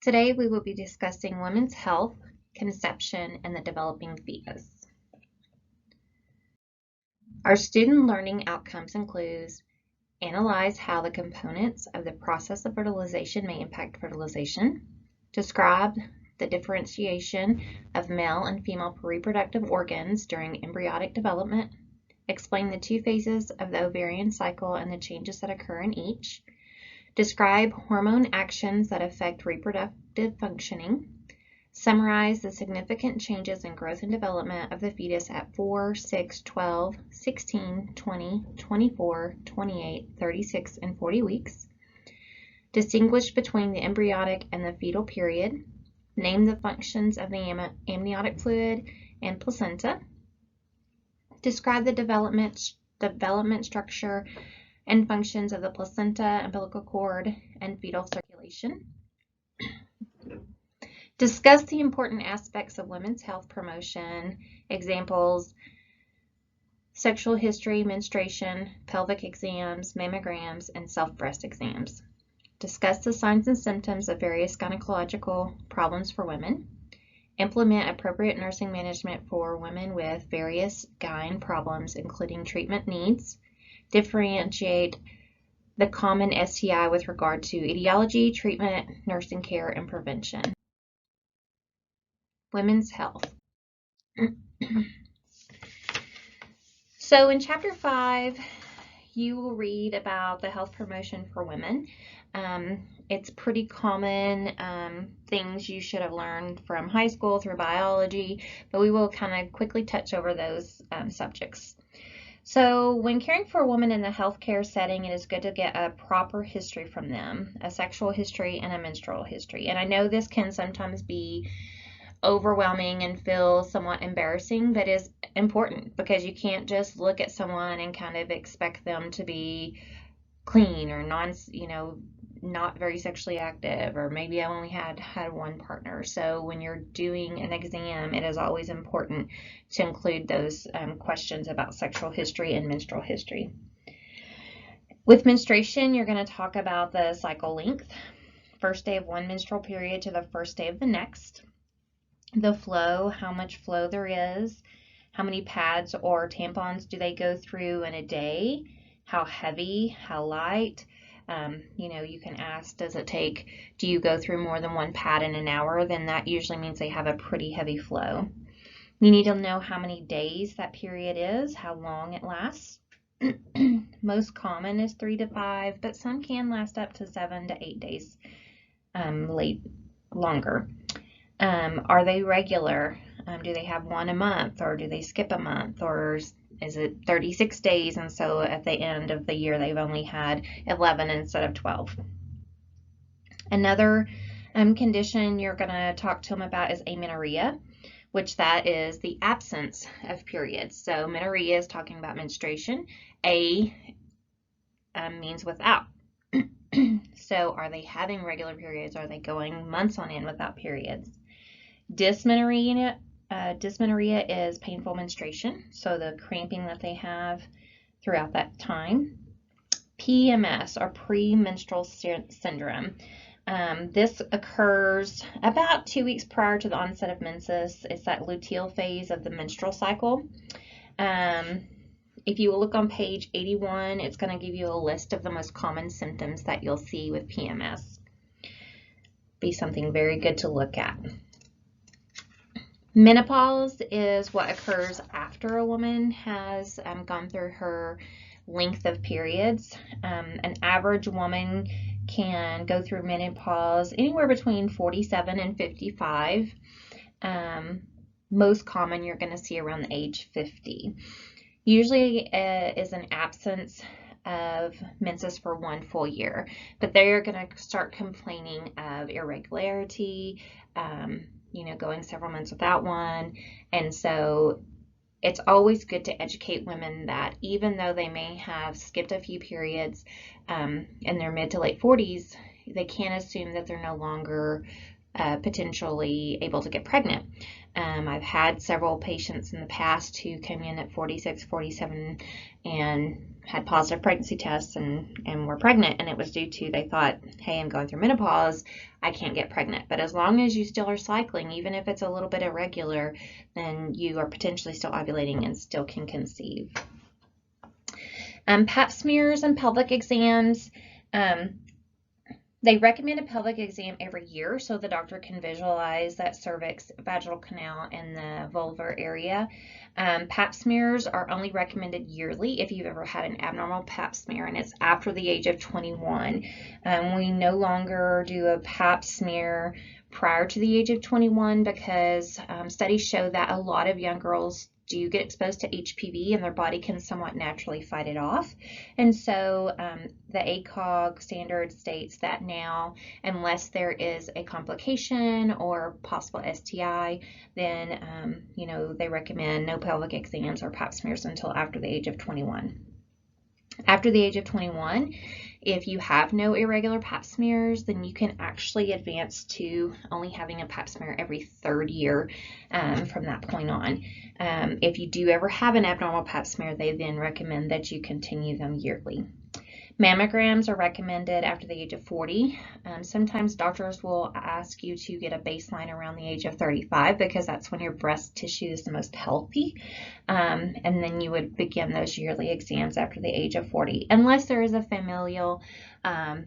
Today we will be discussing women's health, conception, and the developing fetus. Our student learning outcomes include analyze how the components of the process of fertilization may impact fertilization, describe the differentiation of male and female reproductive organs during embryonic development, explain the two phases of the ovarian cycle and the changes that occur in each, describe hormone actions that affect reproductive functioning, summarize the significant changes in growth and development of the fetus at 4, 6, 12, 16, 20, 24, 28, 36, and 40 weeks, distinguish between the embryonic and the fetal period, name the functions of the amniotic fluid and placenta, describe the development structure and functions of the placenta, umbilical cord, and fetal circulation. Discuss the important aspects of women's health promotion, examples, sexual history, menstruation, pelvic exams, mammograms, and self-breast exams. Discuss the signs and symptoms of various gynecological problems for women. Implement appropriate nursing management for women with various gyne problems, including treatment needs. Differentiate the common STI with regard to etiology, treatment, nursing care, and prevention. Women's health. So in Chapter 5, you will read about the health promotion for women. It's pretty common things you should have learned from high school through biology, but we will kind of quickly touch over those subjects. So when caring for a woman in the healthcare setting, it is good to get a proper history from them, a sexual history and a menstrual history. And I know this can sometimes be overwhelming and feel somewhat embarrassing, but is important because you can't just look at someone and kind of expect them to be clean or not very sexually active, or maybe I only had one partner. So when you're doing an exam, it is always important to include those questions about sexual history and menstrual history. With menstruation, you're going to talk about the cycle length, first day of one menstrual period to the first day of the next, the flow, how much flow there is, how many pads or tampons do they go through in a day, how heavy, how light. You can ask, do you go through more than one pad in an hour? Then that usually means they have a pretty heavy flow. You need to know how many days that period is, how long it lasts. Most common is 3 to 5, but some can last up to 7 to 8 days longer. Are they regular? Do they have one a month, or do they skip a month, or is it 36 days, and so at the end of the year they've only had 11 instead of 12? Another condition you're going to talk to them about is amenorrhea, which that is the absence of periods. So menorrhea is talking about menstruation. A means without. So are they having regular periods? Are they going months on end without periods? Dysmenorrhea is painful menstruation, so the cramping that they have throughout that time. PMS, or premenstrual syndrome. This occurs about 2 weeks prior to the onset of menses. It's that luteal phase of the menstrual cycle. If you look on page 81, it's going to give you a list of the most common symptoms that you'll see with PMS. Be something very good to look at. Menopause is what occurs after a woman has gone through her length of periods. An average woman can go through menopause anywhere between 47 and 55. Most common you're going to see around the age 50. Usually is an absence of menses for 1 full year, but they're going to start complaining of irregularity, going several months without one. And so it's always good to educate women that even though they may have skipped a few periods in their mid to late 40s, they can't assume that they're no longer potentially able to get pregnant. I've had several patients in the past who came in at 46, 47 and had positive pregnancy tests and were pregnant, and it was due to they thought, hey, I'm going through menopause, I can't get pregnant. But as long as you still are cycling, even if it's a little bit irregular, then you are potentially still ovulating and still can conceive. Pap smears and pelvic exams. They recommend a pelvic exam every year so the doctor can visualize that cervix, vaginal canal, and the vulvar area. Pap smears are only recommended yearly if you've ever had an abnormal pap smear, and it's after the age of 21. We no longer do a pap smear prior to the age of 21 because studies show that a lot of young girls do get exposed to HPV and their body can somewhat naturally fight it off. And so the ACOG standard states that now, unless there is a complication or possible STI, then they recommend no pelvic exams or pap smears until after the age of 21. After the age of 21, if you have no irregular pap smears, then you can actually advance to only having a pap smear every third year from that point on. If you do ever have an abnormal pap smear, they then recommend that you continue them yearly. Mammograms are recommended after the age of 40. Sometimes doctors will ask you to get a baseline around the age of 35 because that's when your breast tissue is the most healthy. And then you would begin those yearly exams after the age of 40, unless there is a familial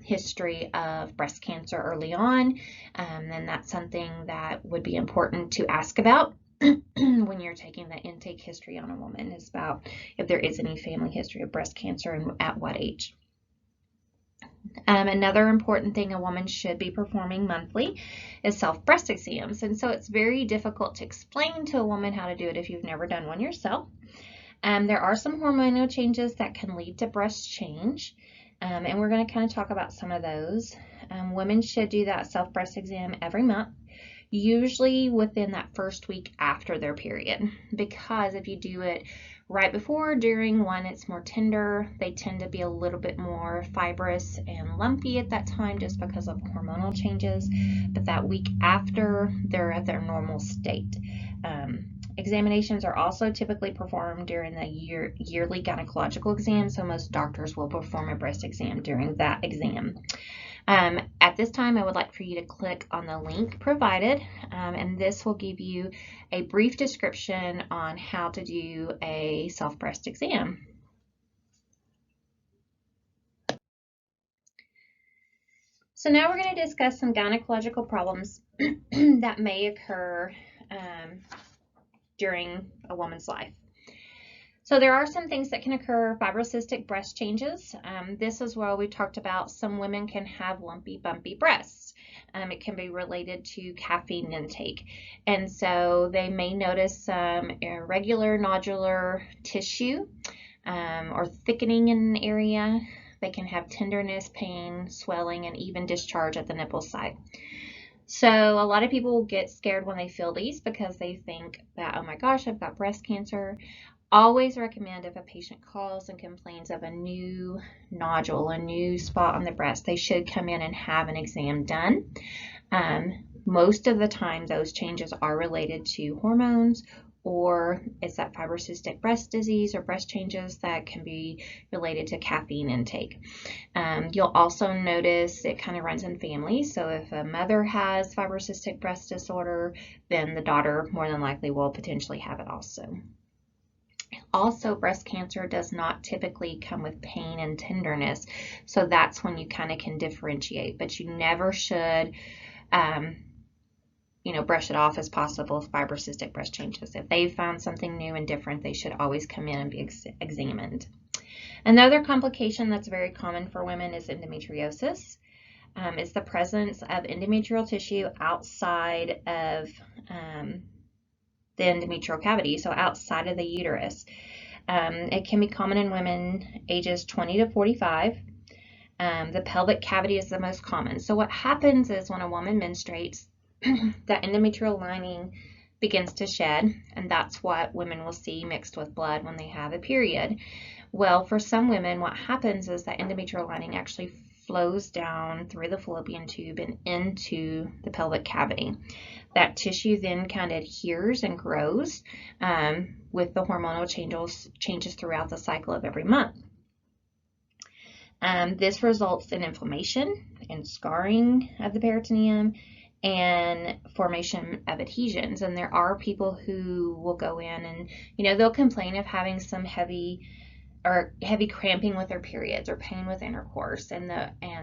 history of breast cancer early on. Then that's something that would be important to ask about when you're taking the intake history on a woman, is about if there is any family history of breast cancer and at what age. Another important thing a woman should be performing monthly is self-breast exams. And so it's very difficult to explain to a woman how to do it if you've never done one yourself. There are some hormonal changes that can lead to breast change. And we're going to kind of talk about some of those. Women should do that self-breast exam every month, usually within that first week after their period, because if you do it right before or during, one, it's more tender. They tend to be a little bit more fibrous and lumpy at that time just because of hormonal changes, but that week after, they're at their normal state. Examinations are also typically performed during the yearly gynecological exam, so most doctors will perform a breast exam during that exam. At this time, I would like for you to click on the link provided, and this will give you a brief description on how to do a self-breast exam. So now we're going to discuss some gynecological problems that may occur during a woman's life. So there are some things that can occur. Fibrocystic breast changes. This is where we talked about some women can have lumpy, bumpy breasts. It can be related to caffeine intake. And so they may notice some irregular nodular tissue or thickening in an area. They can have tenderness, pain, swelling, and even discharge at the nipple site. So a lot of people get scared when they feel these because they think that, oh my gosh, I've got breast cancer. Always recommend if a patient calls and complains of a new nodule, a new spot on the breast, they should come in and have an exam done. Most of the time, those changes are related to hormones, or it's that fibrocystic breast disease or breast changes that can be related to caffeine intake. You'll also notice it kind of runs in families. So if a mother has fibrocystic breast disorder, then the daughter more than likely will potentially have it also. Also, breast cancer does not typically come with pain and tenderness, so that's when you kind of can differentiate, but you never should brush it off as possible with fibrocystic breast changes. If they've found something new and different, they should always come in and be examined. Another complication that's very common for women is endometriosis. It's the presence of endometrial tissue outside of the endometrial cavity, so outside of the uterus. It can be common in women ages 20 to 45. The pelvic cavity is the most common. So what happens is when a woman menstruates, the endometrial lining begins to shed, and that's what women will see mixed with blood when they have a period. Well, for some women, what happens is that endometrial lining actually flows down through the fallopian tube and into the pelvic cavity. That tissue then kind of adheres and grows with the hormonal changes throughout the cycle of every month. This results in inflammation and scarring of the peritoneum and formation of adhesions. And there are people who will go in and, they'll complain of having some heavy cramping with their periods or pain with intercourse, and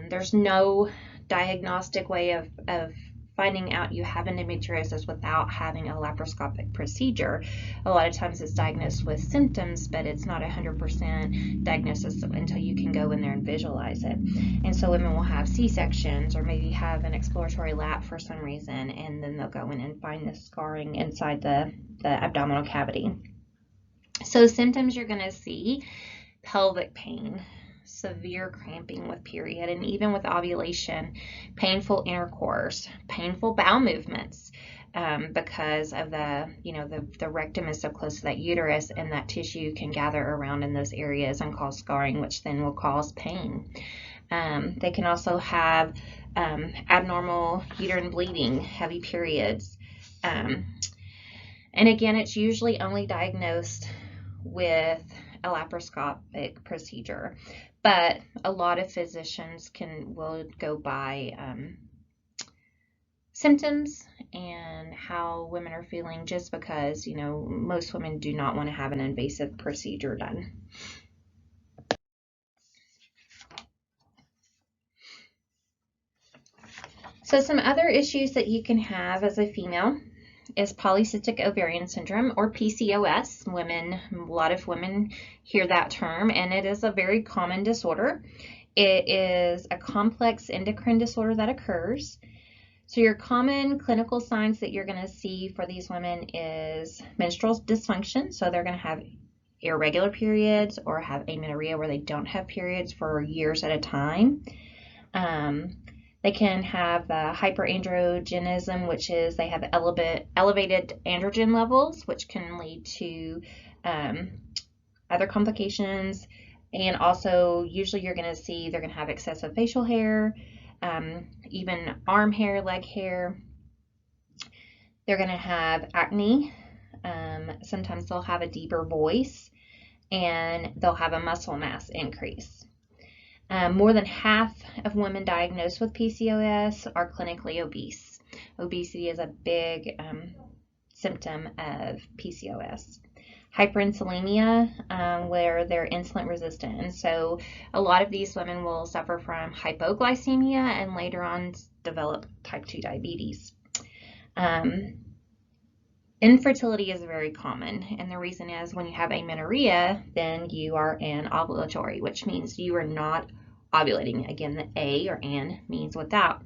there's no diagnostic way of finding out you have endometriosis without having a laparoscopic procedure. A lot of times it's diagnosed with symptoms, but it's not 100% diagnosis until you can go in there and visualize it. And so women will have C-sections or maybe have an exploratory lap for some reason, and then they'll go in and find this scarring inside the abdominal cavity. So symptoms you're going to see: pelvic pain, severe cramping with period and even with ovulation, painful intercourse, painful bowel movements because of the rectum is so close to that uterus, and that tissue can gather around in those areas and cause scarring, which then will cause pain. They can also have abnormal uterine bleeding, heavy periods. And again, it's usually only diagnosed with a laparoscopic procedure, but a lot of physicians will go by symptoms and how women are feeling, just because most women do not want to have an invasive procedure done. So some other issues that you can have as a female is polycystic ovarian syndrome, or PCOS. A lot of women hear that term, and it is a very common disorder. It is a complex endocrine disorder that occurs. So your common clinical signs that you're going to see for these women is menstrual dysfunction. So they're going to have irregular periods or have amenorrhea where they don't have periods for years at a time. They can have hyperandrogenism, which is they have elevated androgen levels, which can lead to other complications. And also, usually you're going to see they're going to have excessive facial hair, even arm hair, leg hair. They're going to have acne. Sometimes they'll have a deeper voice, and they'll have a muscle mass increase. More than half of women diagnosed with PCOS are clinically obese. Obesity is a big symptom of PCOS. Hyperinsulinemia, where they're insulin resistant. And so a lot of these women will suffer from hypoglycemia and later on develop type 2 diabetes. Infertility is very common, and the reason is when you have amenorrhea, then you are anovulatory, which means you are not ovulating. Again, the A or an means without.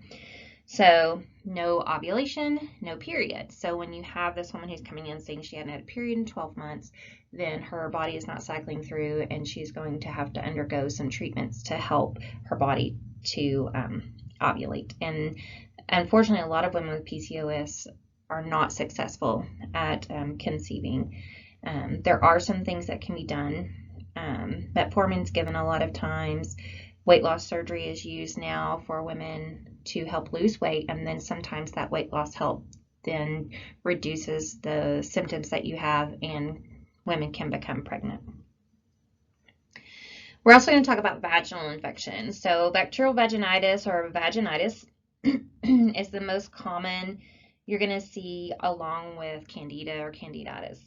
So no ovulation, no period. So when you have this woman who's coming in saying she hadn't had a period in 12 months, then her body is not cycling through, and she's going to have to undergo some treatments to help her body to ovulate. And unfortunately, a lot of women with PCOS are not successful at conceiving. There are some things that can be done. Metformin is given a lot of times. Weight loss surgery is used now for women to help lose weight, and then sometimes that weight loss help then reduces the symptoms that you have, and women can become pregnant. We're also going to talk about vaginal infections. So bacterial vaginitis or vaginitis is the most common you're going to see, along with candida or candiditis.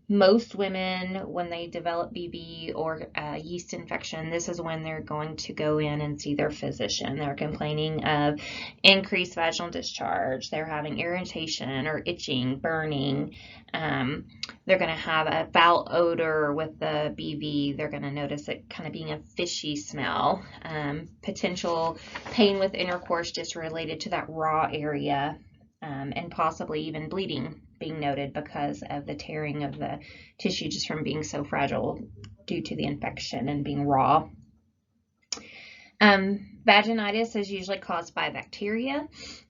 Most women, when they develop BV or yeast infection, this is when they're going to go in and see their physician. They're complaining of increased vaginal discharge. They're having irritation or itching, burning. They're going to have a foul odor with the BV. They're going to notice it kind of being a fishy smell. Potential pain with intercourse just related to that raw area, and possibly even bleeding being noted because of the tearing of the tissue just from being so fragile due to the infection and being raw. Vaginitis is usually caused by bacteria.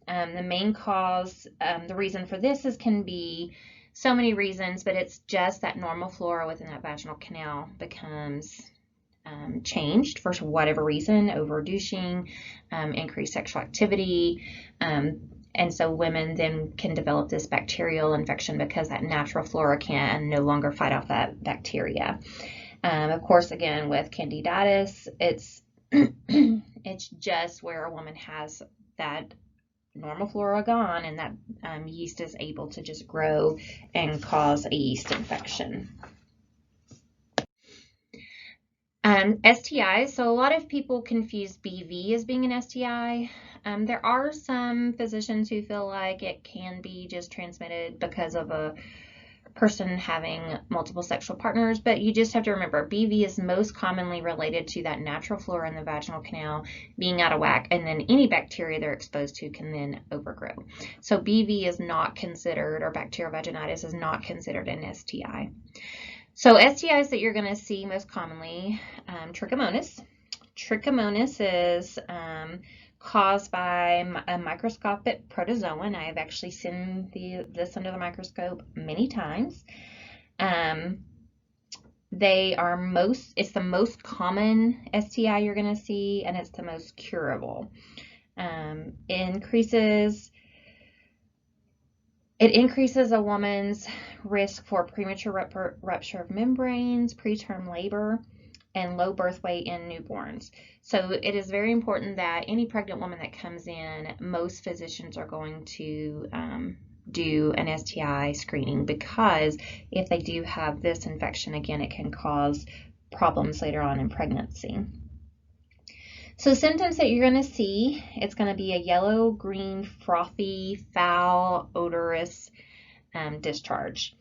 The main cause, the reason for this can be so many reasons, but it's just that normal flora within that vaginal canal becomes changed for whatever reason, overdouching, increased sexual activity, and so women then can develop this bacterial infection because that natural flora can no longer fight off that bacteria. Of course, again, with candidiasis, it's it's just where a woman has that normal flora gone, and that yeast is able to just grow and cause a yeast infection. STIs, so a lot of people confuse BV as being an STI. There are some physicians who feel like it can be just transmitted because of a person having multiple sexual partners, but you just have to remember BV is most commonly related to that natural flora in the vaginal canal being out of whack, and then any bacteria they're exposed to can then overgrow. So BV is not considered, or bacterial vaginitis is not considered an STI. So STIs that you're going to see most commonly, trichomonas. Trichomonas is caused by a microscopic protozoan. I have actually seen this under the microscope many times. It's the most common STI you're going to see, and it's the most curable. It increases a woman's risk for premature rupture of membranes, preterm labor, and low birth weight in newborns. So it is very important that any pregnant woman that comes in, most physicians are going to do an STI screening, because if they do have this infection, again, it can cause problems later on in pregnancy. So symptoms that you're going to see, it's going to be a yellow, green, frothy, foul, odorous discharge.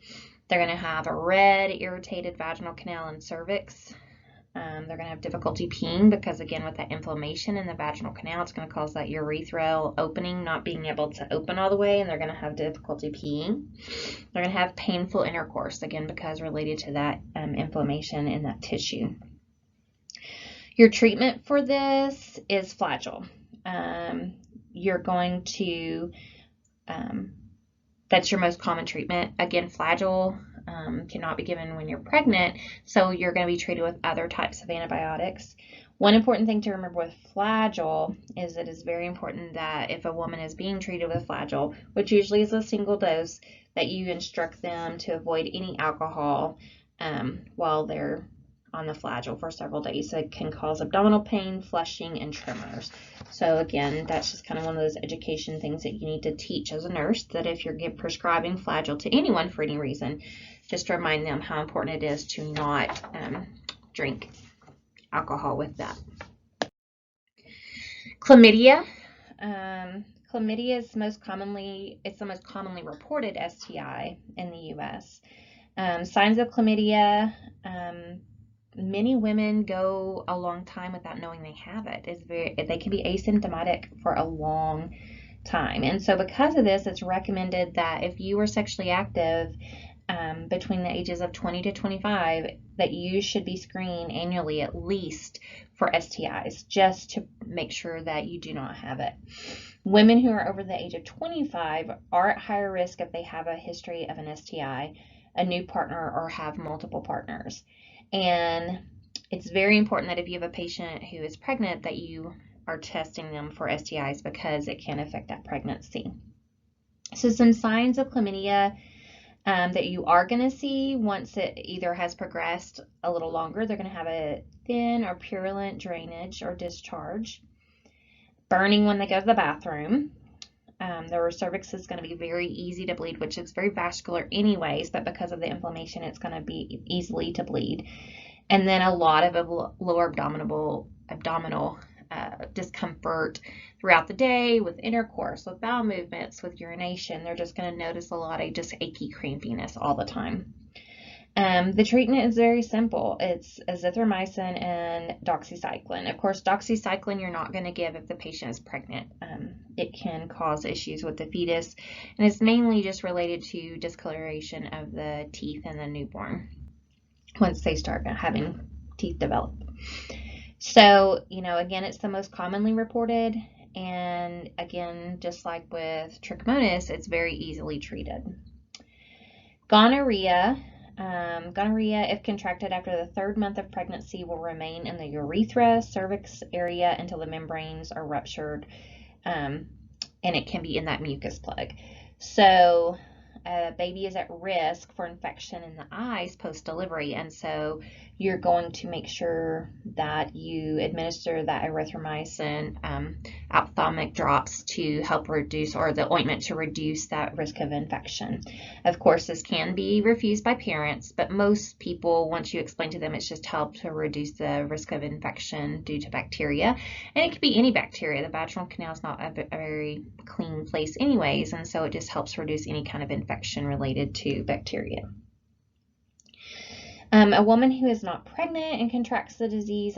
They're going to have a red, irritated vaginal canal and cervix. They're going to have difficulty peeing because, again, with that inflammation in the vaginal canal, it's going to cause that urethral opening not being able to open all the way, and they're going to have difficulty peeing. They're going to have painful intercourse, again, because related to that inflammation in that tissue. Your treatment for this is Flagyl. You're going to, that's your most common treatment. Again, Flagyl cannot be given when you're pregnant, so you're going to be treated with other types of antibiotics. One important thing to remember with Flagyl is it is very important that if a woman is being treated with Flagyl, which usually is a single dose, that you instruct them to avoid any alcohol while they're on the Flagyl for several days. So it can cause abdominal pain, flushing, and tremors. So again, that's just kind of one of those education things that you need to teach as a nurse, that if you're prescribing Flagyl to anyone for any reason, just to remind them how important it is to not drink alcohol with that. Chlamydia. Chlamydia is the most commonly reported STI in the U.S. Signs of chlamydia. Many women go a long time without knowing they have it. They can be asymptomatic for a long time. And so because of this, it's recommended that if you are sexually active between the ages of 20 to 25, that you should be screened annually at least for STIs, just to make sure that you do not have it. Women who are over the age of 25 are at higher risk if they have a history of an STI, a new partner, or have multiple partners. And it's very important that if you have a patient who is pregnant, that you are testing them for STIs, because it can affect that pregnancy. So some signs of chlamydia that you are going to see once it either has progressed a little longer, they're going to have a thin or purulent drainage or discharge, burning when they go to the bathroom. Their cervix is going to be very easy to bleed, which is very vascular anyways, but because of the inflammation, it's going to be easily to bleed. And then a lot of lower abdominal discomfort throughout the day with intercourse, with bowel movements, with urination. They're just going to notice a lot of just achy crampiness all the time. The treatment is very simple. It's azithromycin and doxycycline. Of course, doxycycline you're not going to give if the patient is pregnant. It can cause issues with the fetus, and it's mainly just related to discoloration of the teeth in the newborn once they start having teeth develop. So, again, it's the most commonly reported, and again, just like with trichomonas, it's very easily treated. Gonorrhea. Gonorrhea, if contracted after the 3rd month of pregnancy, will remain in the urethra, cervix area until the membranes are ruptured, and it can be in that mucus plug. So a baby is at risk for infection in the eyes post-delivery, and so you're going to make sure that you administer that erythromycin ophthalmic drops to help reduce, or the ointment to reduce that risk of infection. Of course, this can be refused by parents, but most people, once you explain to them, it's just helped to reduce the risk of infection due to bacteria. And it could be any bacteria. The vaginal canal is not a very clean place anyways, and so it just helps reduce any kind of infection related to bacteria. A woman who is not pregnant and contracts the disease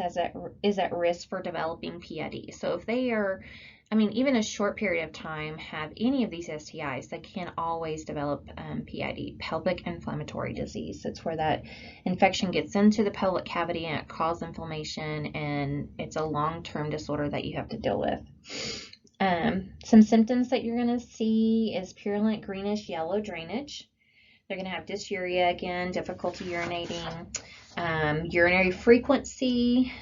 is at risk for developing PID. So if they are, even a short period of time, have any of these STIs, they can always develop PID, pelvic inflammatory disease. It's where that infection gets into the pelvic cavity and it causes inflammation, and it's a long-term disorder that you have to deal with. Some symptoms that you're going to see is purulent greenish yellow drainage. They're going to have dysuria again, difficulty urinating, urinary frequency,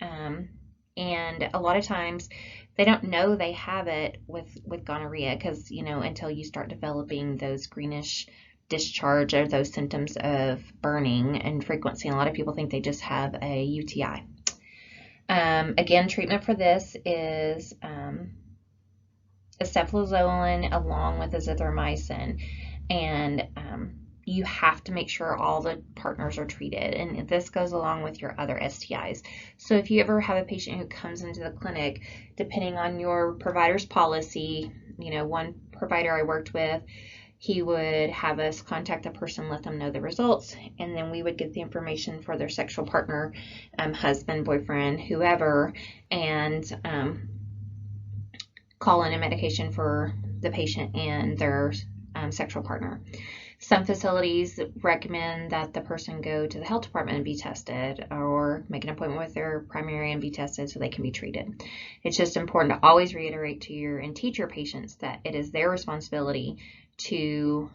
and a lot of times they don't know they have it with gonorrhea because, until you start developing those greenish discharge or those symptoms of burning and frequency. And a lot of people think they just have a UTI. Again, treatment for this is aceflozolin along with azithromycin, and you have to make sure all the partners are treated, and this goes along with your other STIs. So if you ever have a patient who comes into the clinic, depending on your provider's policy, one provider I worked with, he would have us contact the person, let them know the results, and then we would get the information for their sexual partner, husband, boyfriend, whoever, and call in a medication for the patient and their sexual partner. Some facilities recommend that the person go to the health department and be tested, or make an appointment with their primary and be tested so they can be treated. It's just important to always reiterate to your and teach your patients that it is their responsibility to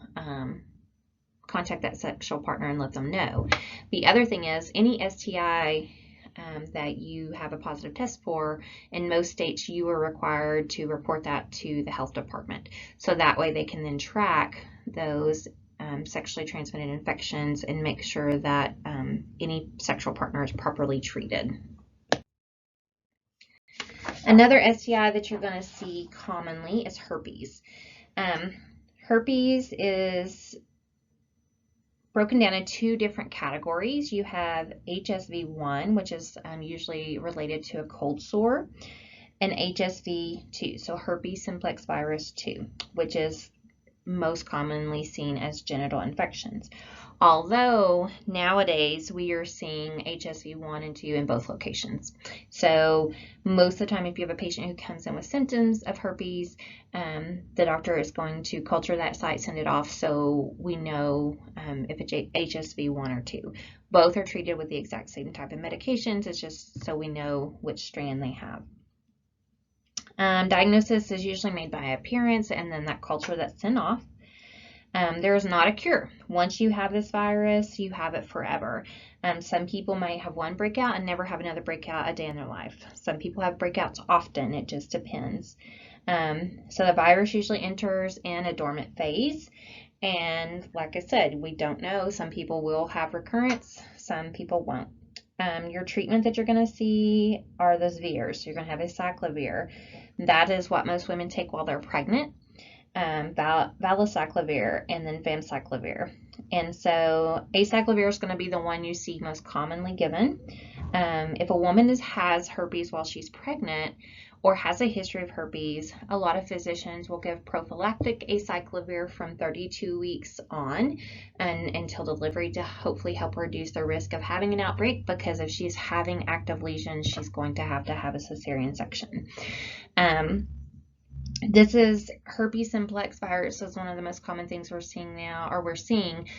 contact that sexual partner and let them know. The other thing is, any STI that you have a positive test for, in most states you are required to report that to the health department, so that way they can then track those sexually transmitted infections and make sure that any sexual partner is properly treated. Another STI that you're going to see commonly is herpes. Herpes is broken down in 2 different categories. You have HSV1, which is usually related to a cold sore, and HSV2, so herpes simplex virus 2, which is most commonly seen as genital infections. Although nowadays we are seeing HSV1 and 2 in both locations. So most of the time, if you have a patient who comes in with symptoms of herpes, the doctor is going to culture that site, send it off, so we know if it's HSV1 or 2. Both are treated with the exact same type of medications. It's just so we know which strand they have. Diagnosis is usually made by appearance and then that culture that's sent off. There is not a cure. Once you have this virus, you have it forever. Some people might have one breakout and never have another breakout a day in their life. Some people have breakouts often. It just depends. So the virus usually enters in a dormant phase. And like I said, we don't know. Some people will have recurrence. Some people won't. Your treatment that you're going to see are those Virs. So you're going to have acyclovir. That is what most women take while they're pregnant. Valacyclovir and then famciclovir. And so acyclovir is going to be the one you see most commonly given. If a woman has herpes while she's pregnant or has a history of herpes, a lot of physicians will give prophylactic acyclovir from 32 weeks on and until delivery to hopefully help reduce the risk of having an outbreak, because if she's having active lesions, she's going to have a cesarean section. This is herpes simplex virus is one of the most common things we're seeing now, or we're seeing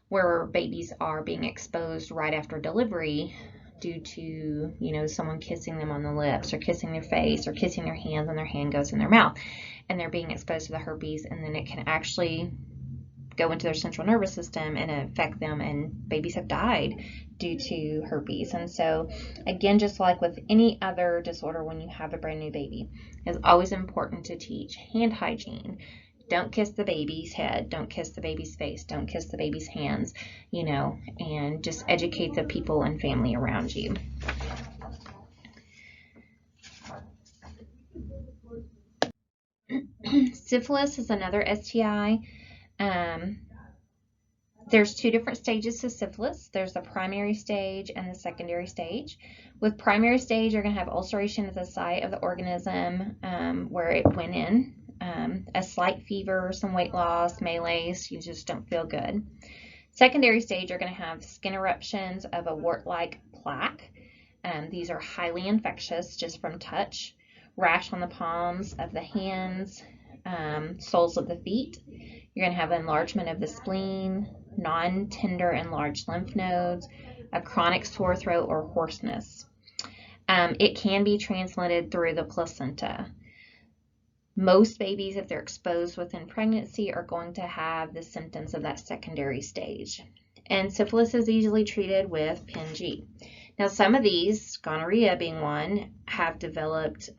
where babies are being exposed right after delivery due to, someone kissing them on the lips or kissing their face or kissing their hands and their hand goes in their mouth and they're being exposed to the herpes, and then it can actually go into their central nervous system and affect them, and babies have died due to herpes. And so again, just like with any other disorder, when you have a brand new baby, it's always important to teach hand hygiene. Don't kiss the baby's head, don't kiss the baby's face, don't kiss the baby's hands, and just educate the people and family around you. Syphilis is another STI. There's two different stages to syphilis. There's the primary stage and the secondary stage. With primary stage, you're going to have ulceration at the site of the organism where it went in, a slight fever, some weight loss, malaise, you just don't feel good. Secondary stage, you're going to have skin eruptions of a wart-like plaque. These are highly infectious just from touch. Rash on the palms of the hands, soles of the feet. You're going to have enlargement of the spleen, non-tender enlarged lymph nodes, a chronic sore throat or hoarseness. It can be transmitted through the placenta. Most babies, if they're exposed within pregnancy, are going to have the symptoms of that secondary stage. And syphilis is easily treated with PNG. Now, some of these, gonorrhea being one, have developed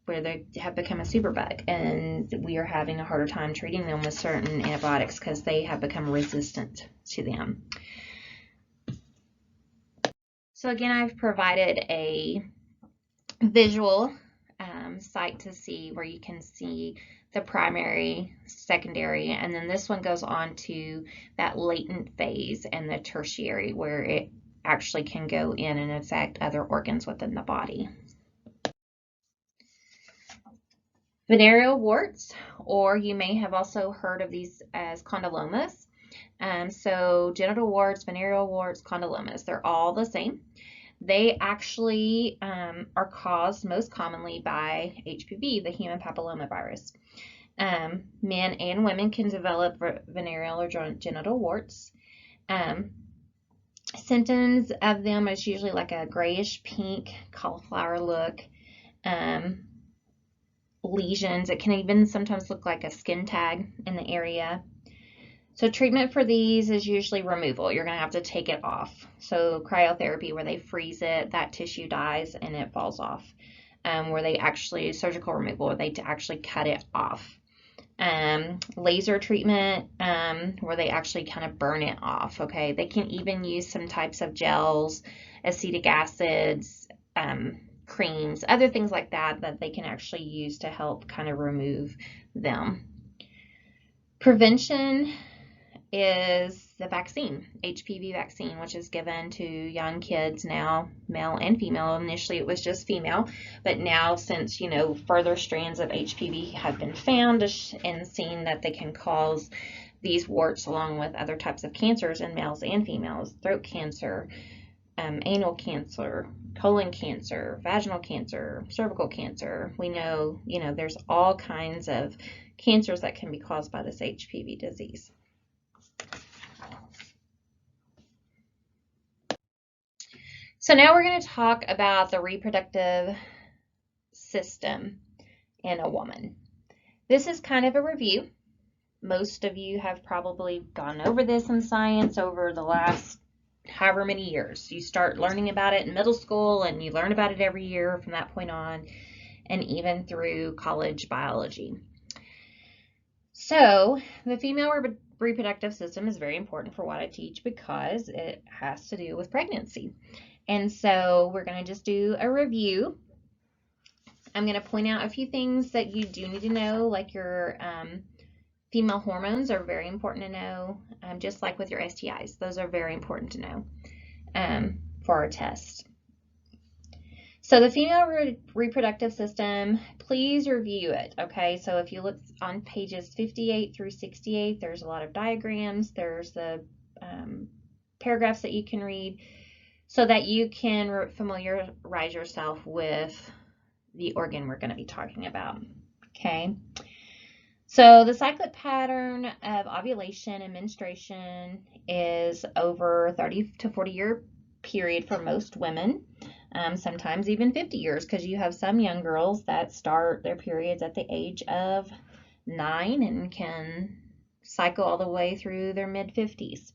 where they have become a superbug, and we are having a harder time treating them with certain antibiotics because they have become resistant to them. So again, I've provided a visual site to see where you can see the primary, secondary, and then this one goes on to that latent phase and the tertiary where it actually can go in and affect other organs within the body. Venereal warts, or you may have also heard of these as condylomas. So genital warts, venereal warts, condylomas, they're all the same. They actually are caused most commonly by HPV, the human papillomavirus. Men and women can develop venereal or genital warts. Symptoms of them is usually like a grayish pink cauliflower look, lesions. It can even sometimes look like a skin tag in the area. So treatment for these is usually removal. You're going to have to take it off. So cryotherapy, where they freeze it, that tissue dies and it falls off. Where they actually, surgical removal, where they actually cut it off. Laser treatment, where they actually kind of burn it off, okay? They can even use some types of gels, acetic acids, creams, other things like that that they can actually use to help kind of remove them. Prevention is the vaccine, HPV vaccine, which is given to young kids now, male and female. Initially it was just female, but now since, further strands of HPV have been found and seen that they can cause these warts along with other types of cancers in males and females, throat cancer, anal cancer, colon cancer, vaginal cancer, cervical cancer. We know, there's all kinds of cancers that can be caused by this HPV disease. So now we're going to talk about the reproductive system in a woman. This is kind of a review. Most of you have probably gone over this in science over the last however many years. You start learning about it in middle school and you learn about it every year from that point on, and even through college biology. So the female reproductive system is very important for what I teach because it has to do with pregnancy. And so we're going to just do a review. I'm going to point out a few things that you do need to know, like your female hormones are very important to know, just like with your STIs. Those are very important to know for our test. So the female reproductive system, please review it, okay? So if you look on pages 58 through 68, there's a lot of diagrams. There's the paragraphs that you can read so that you can familiarize yourself with the organ we're going to be talking about, okay? So the cyclic pattern of ovulation and menstruation is over 30 to 40 year period for most women, sometimes even 50 years, because you have some young girls that start their periods at the age of 9 and can cycle all the way through their mid-50s.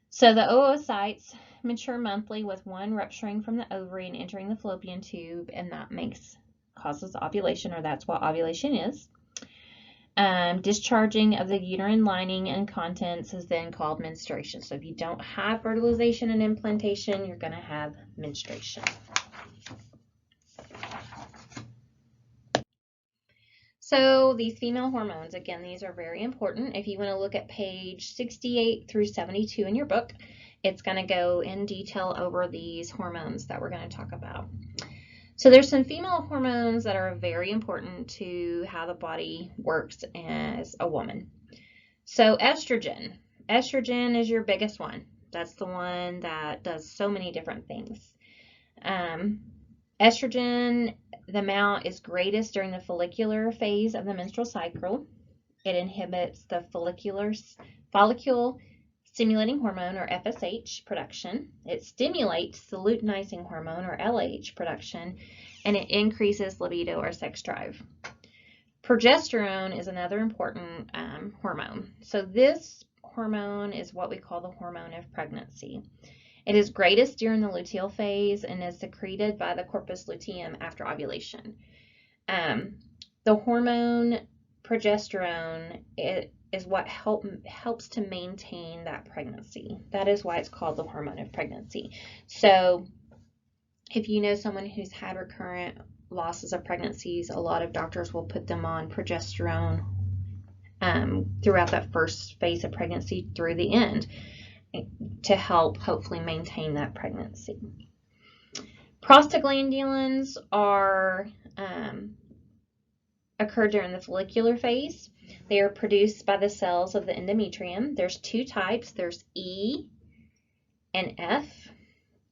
So the oocytes mature monthly with one rupturing from the ovary and entering the fallopian tube, and that causes ovulation, or that's what ovulation is. Discharging of the uterine lining and contents is then called menstruation. So if you don't have fertilization and implantation, you're going to have menstruation. So these female hormones, again, these are very important. If you want to look at page 68 through 72 in your book, it's going to go in detail over these hormones that we're going to talk about. So there's some female hormones that are very important to how the body works as a woman. So estrogen. Estrogen is your biggest one. That's the one that does so many different things. Estrogen, the amount is greatest during the follicular phase of the menstrual cycle. It inhibits the follicle stimulating hormone, or FSH, production. It stimulates the luteinizing hormone, or LH, production, and it increases libido, or sex drive. Progesterone is another important hormone. So this hormone is what we call the hormone of pregnancy. It is greatest during the luteal phase and is secreted by the corpus luteum after ovulation. The hormone progesterone is what helps to maintain that pregnancy. That is why it's called the hormone of pregnancy. So if you know someone who's had recurrent losses of pregnancies, a lot of doctors will put them on progesterone throughout that first phase of pregnancy through the end to help hopefully maintain that pregnancy. Prostaglandins occur during the follicular phase. They are produced by the cells of the endometrium. There's two types. There's E and F.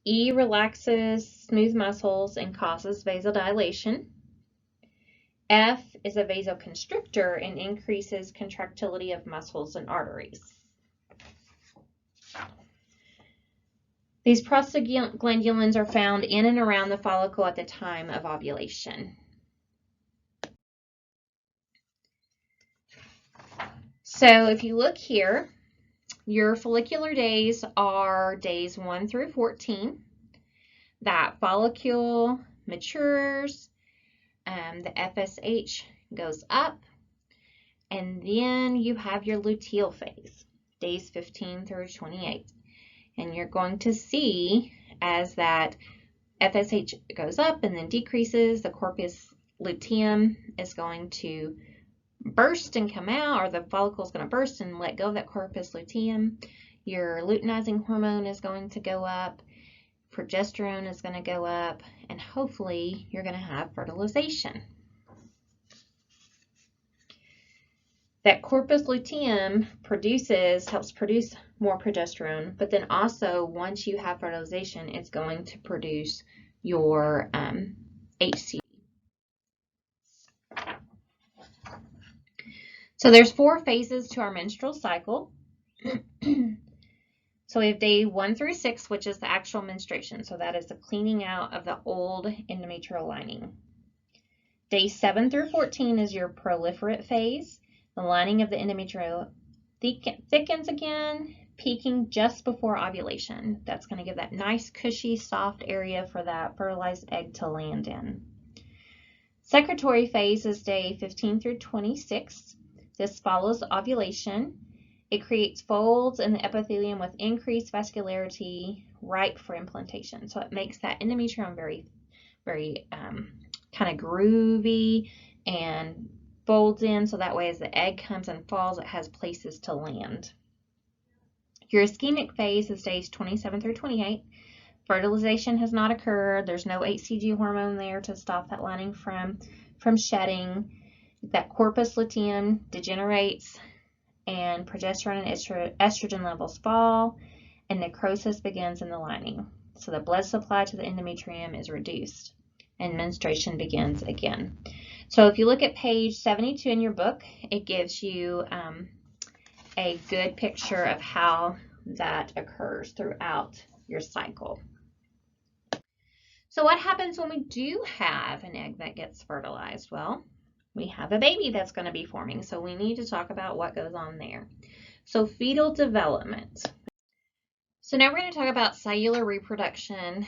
E relaxes smooth muscles and causes vasodilation. F is a vasoconstrictor and increases contractility of muscles and arteries. These prostaglandins are found in and around the follicle at the time of ovulation. So if you look here, your follicular days are days 1 through 14. That follicle matures, the FSH goes up, and then you have your luteal phase, days 15 through 28. And you're going to see as that FSH goes up and then decreases, the corpus luteum is going to burst and come out, or the follicle is going to burst and let go of that corpus luteum. Your luteinizing hormone is going to go up, progesterone is going to go up, and hopefully you're going to have fertilization. That corpus luteum helps produce more progesterone, but then also once you have fertilization, it's going to produce your HCG. So there's 4 phases to our menstrual cycle. So we have day 1 through 6, which is the actual menstruation. So that is the cleaning out of the old endometrial lining. Day 7 through 14 is your proliferate phase. The lining of the endometrium thickens again, peaking just before ovulation. That's going to give that nice, cushy, soft area for that fertilized egg to land in. Secretory phase is day 15 through 26. This follows ovulation. It creates folds in the epithelium with increased vascularity, ripe for implantation. So it makes that endometrium very, very kind of groovy and folds in, so that way as the egg comes and falls, it has places to land. Your ischemic phase is days 27 through 28. Fertilization has not occurred. There's no HCG hormone there to stop that lining from shedding. That corpus luteum degenerates, and progesterone and estrogen levels fall, and necrosis begins in the lining. So the blood supply to the endometrium is reduced, and menstruation begins again. So if you look at page 72 in your book, it gives you a good picture of how that occurs throughout your cycle. So what happens when we do have an egg that gets fertilized? Well, we have a baby that's going to be forming. So we need to talk about what goes on there. So fetal development. So now we're going to talk about cellular reproduction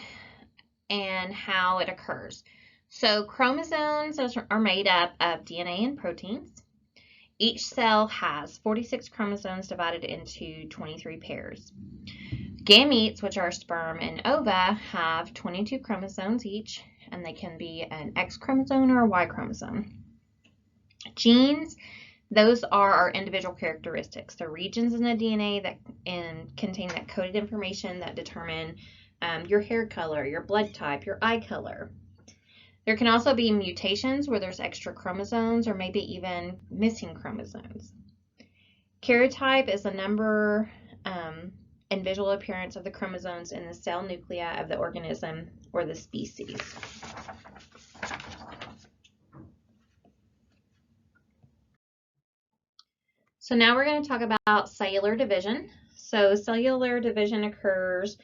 and how it occurs. So chromosomes are made up of DNA and proteins. Each cell has 46 chromosomes divided into 23 pairs. Gametes, which are sperm and ova, have 22 chromosomes each, and they can be an X chromosome or a Y chromosome. Genes, those are our individual characteristics, the regions in the DNA that contain that coded information that determine your hair color, your blood type, your eye color. There can also be mutations where there's extra chromosomes or maybe even missing chromosomes. Karyotype is the number and visual appearance of the chromosomes in the cell nuclei of the organism or the species. So now we're going to talk about cellular division. So cellular division occurs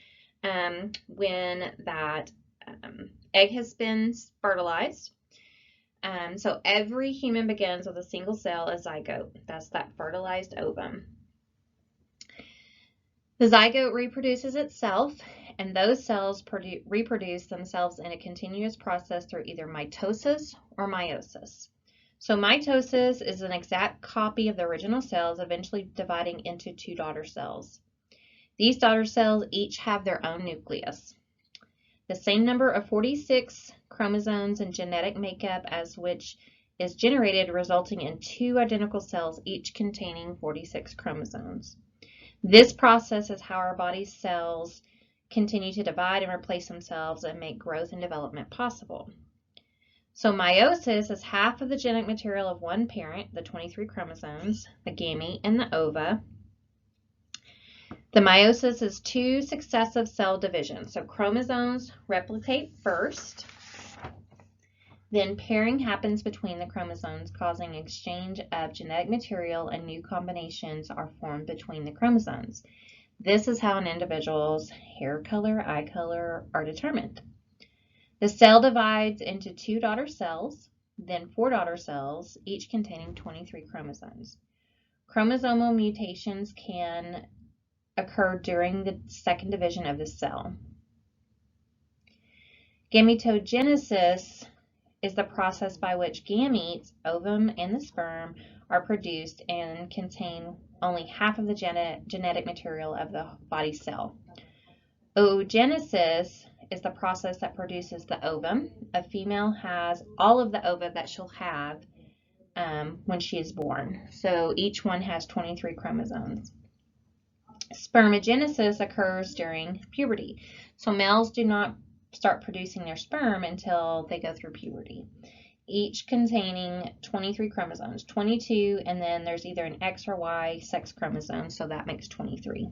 when that egg has been fertilized. So every human begins with a single cell, a zygote. That's that fertilized ovum. The zygote reproduces itself, and those cells reproduce themselves in a continuous process through either mitosis or meiosis. So mitosis is an exact copy of the original cells, eventually dividing into two daughter cells. These daughter cells each have their own nucleus. The same number of 46 chromosomes and genetic makeup as which is generated, resulting in two identical cells, each containing 46 chromosomes. This process is how our body's cells continue to divide and replace themselves and make growth and development possible. So meiosis is half of the genetic material of one parent, the 23 chromosomes, the gamete, and the ova. The meiosis is two successive cell divisions. So chromosomes replicate first, then pairing happens between the chromosomes, causing exchange of genetic material, and new combinations are formed between the chromosomes. This is how an individual's hair color, eye color are determined. The cell divides into two daughter cells, then four daughter cells, each containing 23 chromosomes. Chromosomal mutations can occur during the second division of the cell. Gametogenesis is the process by which gametes, ovum and the sperm, are produced and contain only half of the genetic material of the body cell. Oogenesis is the process that produces the ovum. A female has all of the ova that she'll have when she is born. So each one has 23 chromosomes. Spermagenesis occurs during puberty. So males do not start producing their sperm until they go through puberty, each containing 23 chromosomes, 22, and then there's either an X or Y sex chromosome, so that makes 23.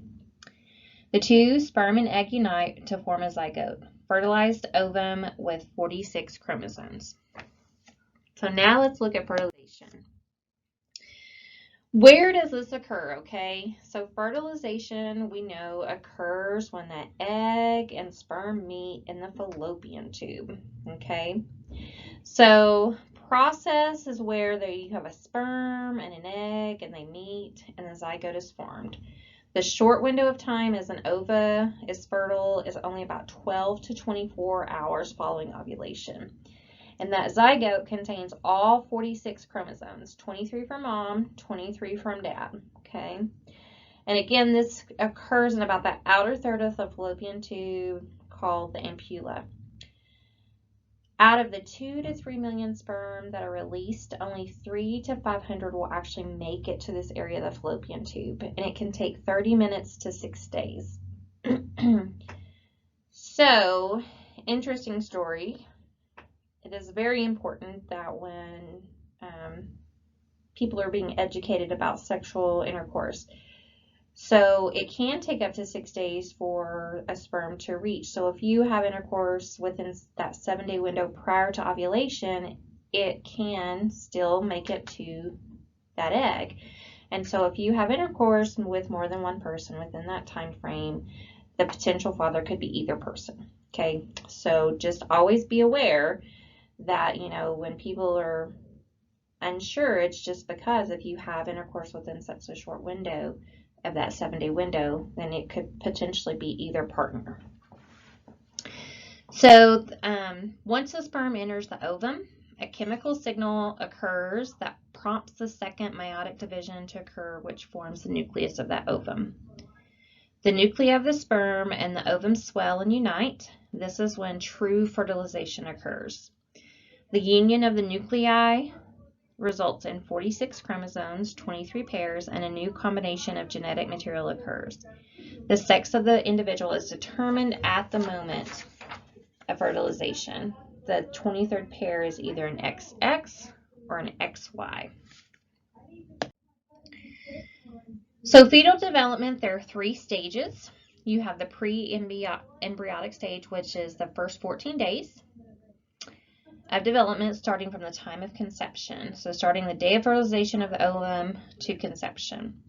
The two, sperm and egg, unite to form a zygote, fertilized ovum with 46 chromosomes. So now let's look at fertilization. Where does this occur, okay? So fertilization, we know, occurs when the egg and sperm meet in the fallopian tube, okay? So process is where you have a sperm and an egg and they meet and the zygote is formed. The short window of time as an ova is fertile is only about 12 to 24 hours following ovulation. And that zygote contains all 46 chromosomes, 23 from mom, 23 from dad, okay? And again, this occurs in about the outer third of the fallopian tube called the ampulla. Out of the 2 to 3 million sperm that are released, only 3 to 500 will actually make it to this area of the fallopian tube, and it can take 30 minutes to 6 days. So, interesting story. It is very important that when people are being educated about sexual intercourse. So it can take up to 6 days for a sperm to reach. So if you have intercourse within that 7-day window prior to ovulation, it can still make it to that egg. And so if you have intercourse with more than one person within that time frame, the potential father could be either person. Okay, so just always be aware that, you know, when people are unsure, it's just because if you have intercourse within such a short window of that 7-day window, then it could potentially be either partner. So once the sperm enters the ovum, a chemical signal occurs that prompts the second meiotic division to occur, which forms the nucleus of that ovum. The nuclei of the sperm and the ovum swell and unite. This is when true fertilization occurs. The union of the nuclei results in 46 chromosomes, 23 pairs, and a new combination of genetic material occurs. The sex of the individual is determined at the moment of fertilization. The 23rd pair is either an XX or an XY. So fetal development, there are 3 stages. You have the pre-embryonic stage, which is the first 14 days of development starting from the time of conception. So starting the day of fertilization of the ovum to conception.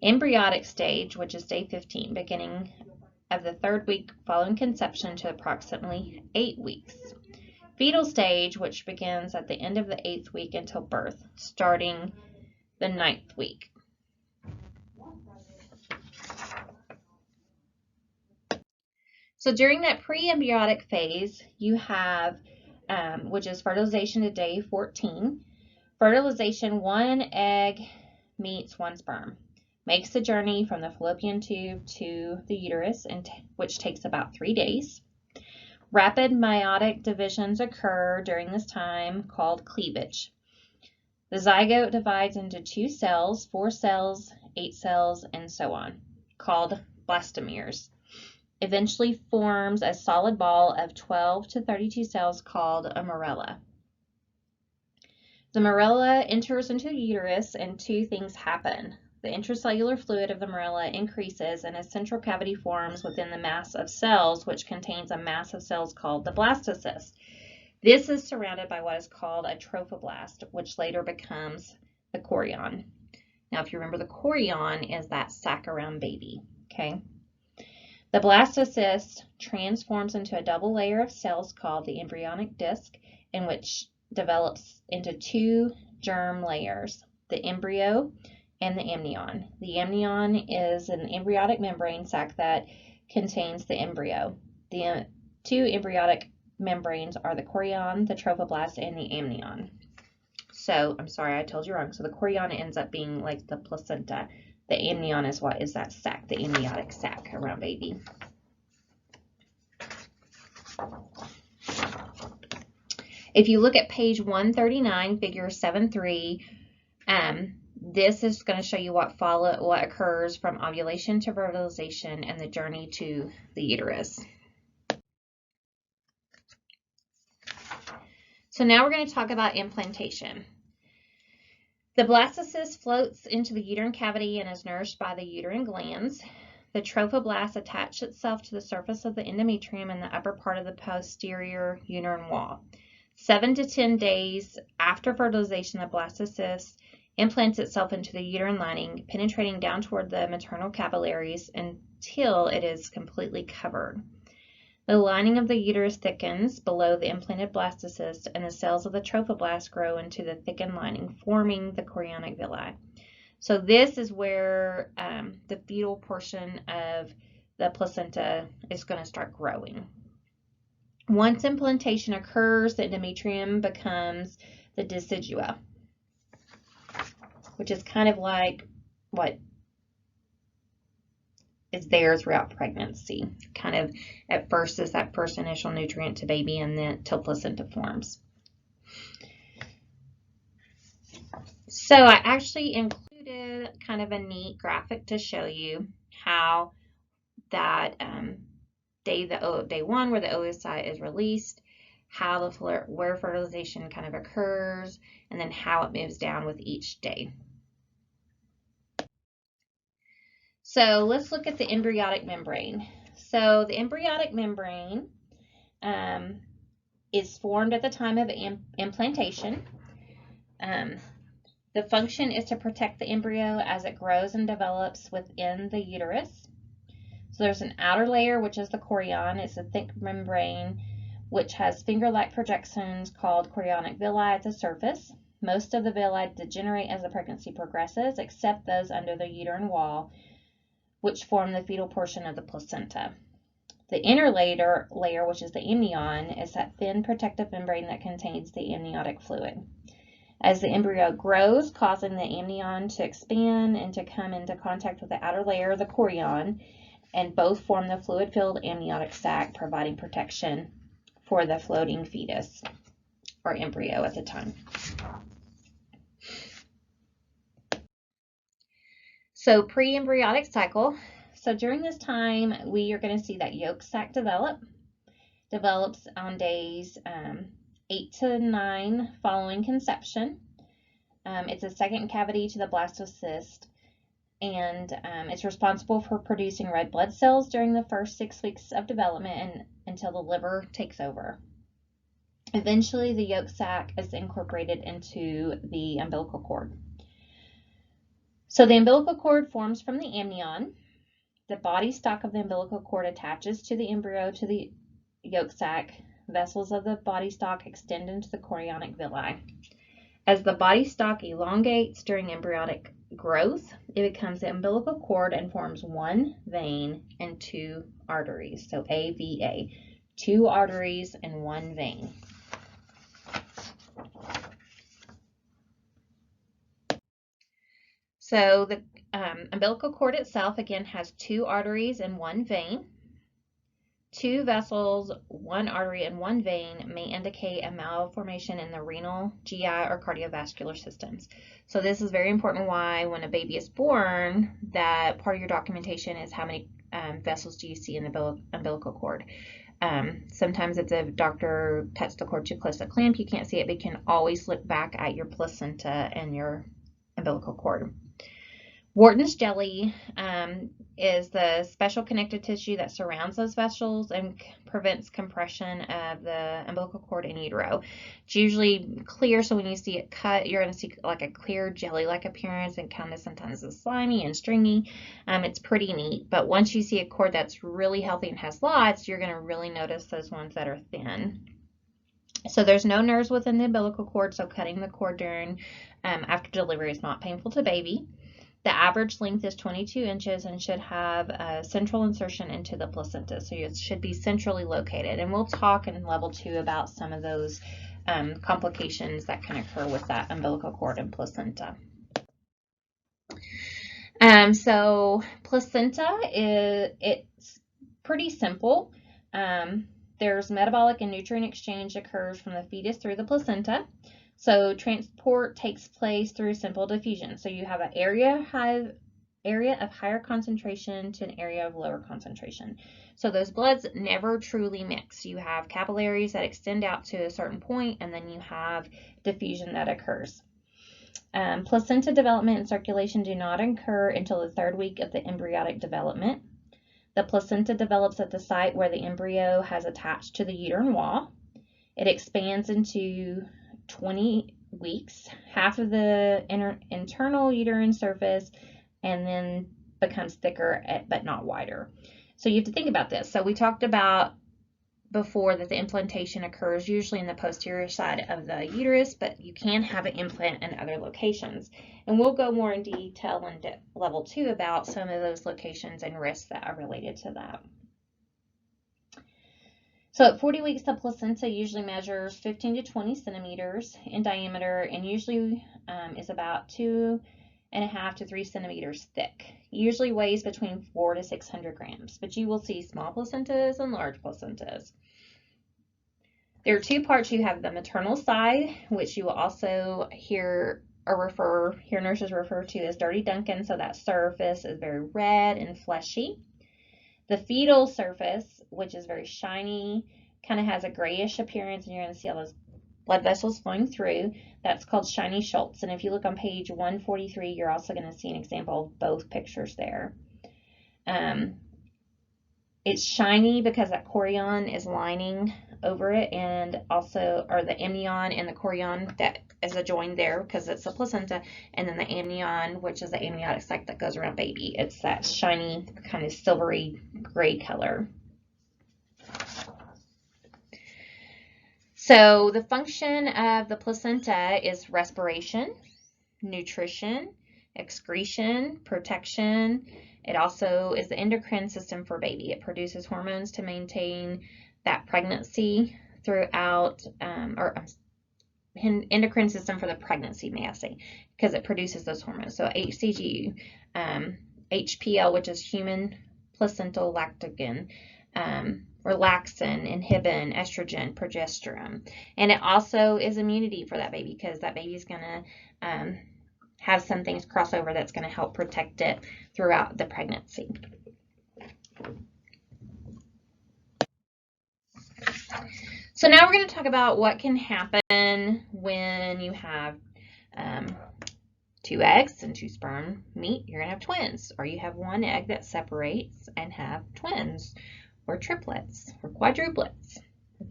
Embryonic stage, which is day 15, beginning of the 3rd week following conception to approximately 8 weeks. Fetal stage, which begins at the end of the 8th week until birth, starting the 9th week. So during that pre-embryonic phase, you have, which is fertilization to day 14. Fertilization, 1 egg meets 1 sperm. Makes the journey from the fallopian tube to the uterus, which takes about 3 days. Rapid meiotic divisions occur during this time, called cleavage. The zygote divides into 2 cells, 4 cells, 8 cells, and so on, called blastomeres. Eventually forms a solid ball of 12 to 32 cells called a morella. The morella enters into the uterus and 2 things happen. The intracellular fluid of the morella increases and a central cavity forms within the mass of cells, which contains a mass of cells called the blastocyst. This is surrounded by what is called a trophoblast, which later becomes the chorion. Now, if you remember, the chorion is that sac around baby, okay? The blastocyst transforms into a double layer of cells called the embryonic disc, in which develops into 2 germ layers, the embryo and the amnion. The amnion is an embryonic membrane sac that contains the embryo. The 2 embryonic membranes are the chorion, the trophoblast, and the amnion. So, I'm sorry, I told you wrong. So the chorion ends up being like the placenta. The amnion is what is that sac, the amniotic sac around baby. If you look at page 139, figure 7.3, this is going to show you what occurs from ovulation to fertilization and the journey to the uterus. So now we're going to talk about implantation. The blastocyst floats into the uterine cavity and is nourished by the uterine glands. The trophoblast attaches itself to the surface of the endometrium in the upper part of the posterior uterine wall. 7 to 10 days after fertilization, the blastocyst implants itself into the uterine lining, penetrating down toward the maternal capillaries until it is completely covered. The lining of the uterus thickens below the implanted blastocyst, and the cells of the trophoblast grow into the thickened lining, forming the chorionic villi. So this is where the fetal portion of the placenta is going to start growing. Once implantation occurs, the endometrium becomes the decidua, which is kind of like what is there throughout pregnancy. Kind of at first is that first initial nutrient to baby, and then till placenta forms. So I actually included kind of a neat graphic to show you how that day 1 where the oocyte is released, where fertilization kind of occurs, and then how it moves down with each day. So let's look at the embryonic membrane. So the embryonic membrane is formed at the time of implantation. The function is to protect the embryo as it grows and develops within the uterus. So there's an outer layer, which is the chorion. It's a thick membrane which has finger-like projections called chorionic villi at the surface. Most of the villi degenerate as the pregnancy progresses, except those under the uterine wall, which form the fetal portion of the placenta. The inner layer, which is the amnion, is that thin protective membrane that contains the amniotic fluid. As the embryo grows, causing the amnion to expand and to come into contact with the outer layer, the chorion, and both form the fluid-filled amniotic sac, providing protection for the floating fetus or embryo at the time. So pre-embryonic cycle. So during this time, we are going to see that yolk sac develops on days 8 to 9 following conception. It's a second cavity to the blastocyst, and it's responsible for producing red blood cells during the first 6 weeks of development and until the liver takes over. Eventually, the yolk sac is incorporated into the umbilical cord. So the umbilical cord forms from the amnion. The body stalk of the umbilical cord attaches to the embryo to the yolk sac. Vessels of the body stalk extend into the chorionic villi. As the body stalk elongates during embryonic growth, it becomes the umbilical cord and forms one vein and 2 arteries. So AVA, 2 arteries and 1 vein. So the umbilical cord itself, again, has 2 arteries and 1 vein. 2 vessels, 1 artery, and 1 vein may indicate a malformation in the renal, GI, or cardiovascular systems. So this is very important why when a baby is born, that part of your documentation is how many vessels do you see in the umbilical cord. Sometimes if the doctor cuts the cord too close to clamp, you can't see it, but you can always look back at your placenta and your umbilical cord. Wharton's jelly is the special connective tissue that surrounds those vessels and prevents compression of the umbilical cord in utero. It's usually clear, so when you see it cut, you're going to see like a clear jelly-like appearance and kind of sometimes it's slimy and stringy. It's pretty neat, but once you see a cord that's really healthy and has lots, you're going to really notice those ones that are thin. So there's no nerves within the umbilical cord, so cutting the cord during after delivery is not painful to baby. The average length is 22 inches and should have a central insertion into the placenta, so it should be centrally located. And we'll talk in level 2 about some of those complications that can occur with that umbilical cord and placenta. So placenta it's pretty simple. There's metabolic and nutrient exchange occurs from the fetus through the placenta. So transport takes place through simple diffusion. So you have an area of higher concentration to an area of lower concentration. So those bloods never truly mix. You have capillaries that extend out to a certain point, and then you have diffusion that occurs. Placenta development and circulation do not occur until the 3rd week of the embryonic development. The placenta develops at the site where the embryo has attached to the uterine wall. It expands into 20 weeks, half of the internal uterine surface, and then becomes thicker but not wider. So you have to think about this. So we talked about before that the implantation occurs usually in the posterior side of the uterus, but you can have an implant in other locations. And we'll go more in detail in level 2 about some of those locations and risks that are related to that. So at 40 weeks, the placenta usually measures 15 to 20 centimeters in diameter and usually is about 2.5 to 3 centimeters thick. Usually weighs between 400 to 600 grams, but you will see small placentas and large placentas. There are 2 parts. You have the maternal side, which you will also hear nurses refer to as dirty Duncan, so that surface is very red and fleshy. The fetal surface, which is very shiny, kind of has a grayish appearance, and you're going to see all those blood vessels flowing through. That's called shiny Schultz. And if you look on page 143, you're also going to see an example of both pictures there. It's shiny because that chorion is lining over it, and also, or the amnion and the chorion that is adjoined there because it's the placenta, and then the amnion, which is the amniotic sac that goes around baby. It's that shiny kind of silvery gray color. So the function of the placenta is respiration, nutrition, excretion, protection. It also is the endocrine system for baby. It produces hormones to maintain that pregnancy throughout, endocrine system for the pregnancy, may I say, because it produces those hormones. So HCG, HPL, which is human placental lactogen, relaxin, inhibin, estrogen, progesterone. And it also is immunity for that baby, because that baby's going to have some things cross over that's going to help protect it throughout the pregnancy. So now we're going to talk about what can happen when you have 2 eggs and 2 sperm meet. You're going to have twins, or you have 1 egg that separates and have twins, or triplets, or quadruplets.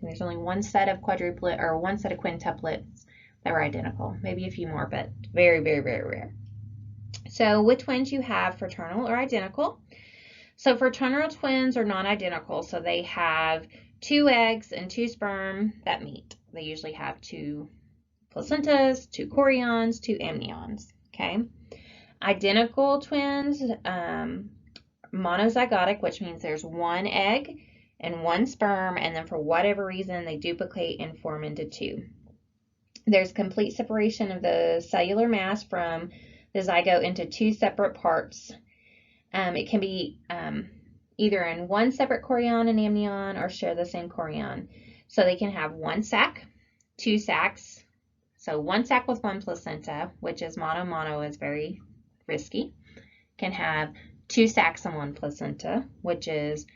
There's only one set of quadruplet or one set of quintuplets that were identical. Maybe a few more, but very, very, very rare. So with twins, you have fraternal or identical. So fraternal twins are non-identical, so they have 2 eggs and 2 sperm that meet. They usually have 2 placentas, 2 chorions, 2 amnions. Okay. Identical twins, monozygotic, which means there's 1 egg and 1 sperm, and then for whatever reason they duplicate and form into 2. There's complete separation of the cellular mass from the zygote into 2 separate parts. It can be either in 1 separate chorion and amnion, or share the same chorion. So they can have 1 sac, 2 sacs. So 1 sac with 1 placenta, which is mono is very risky. Can have 2 sacs and 1 placenta, which is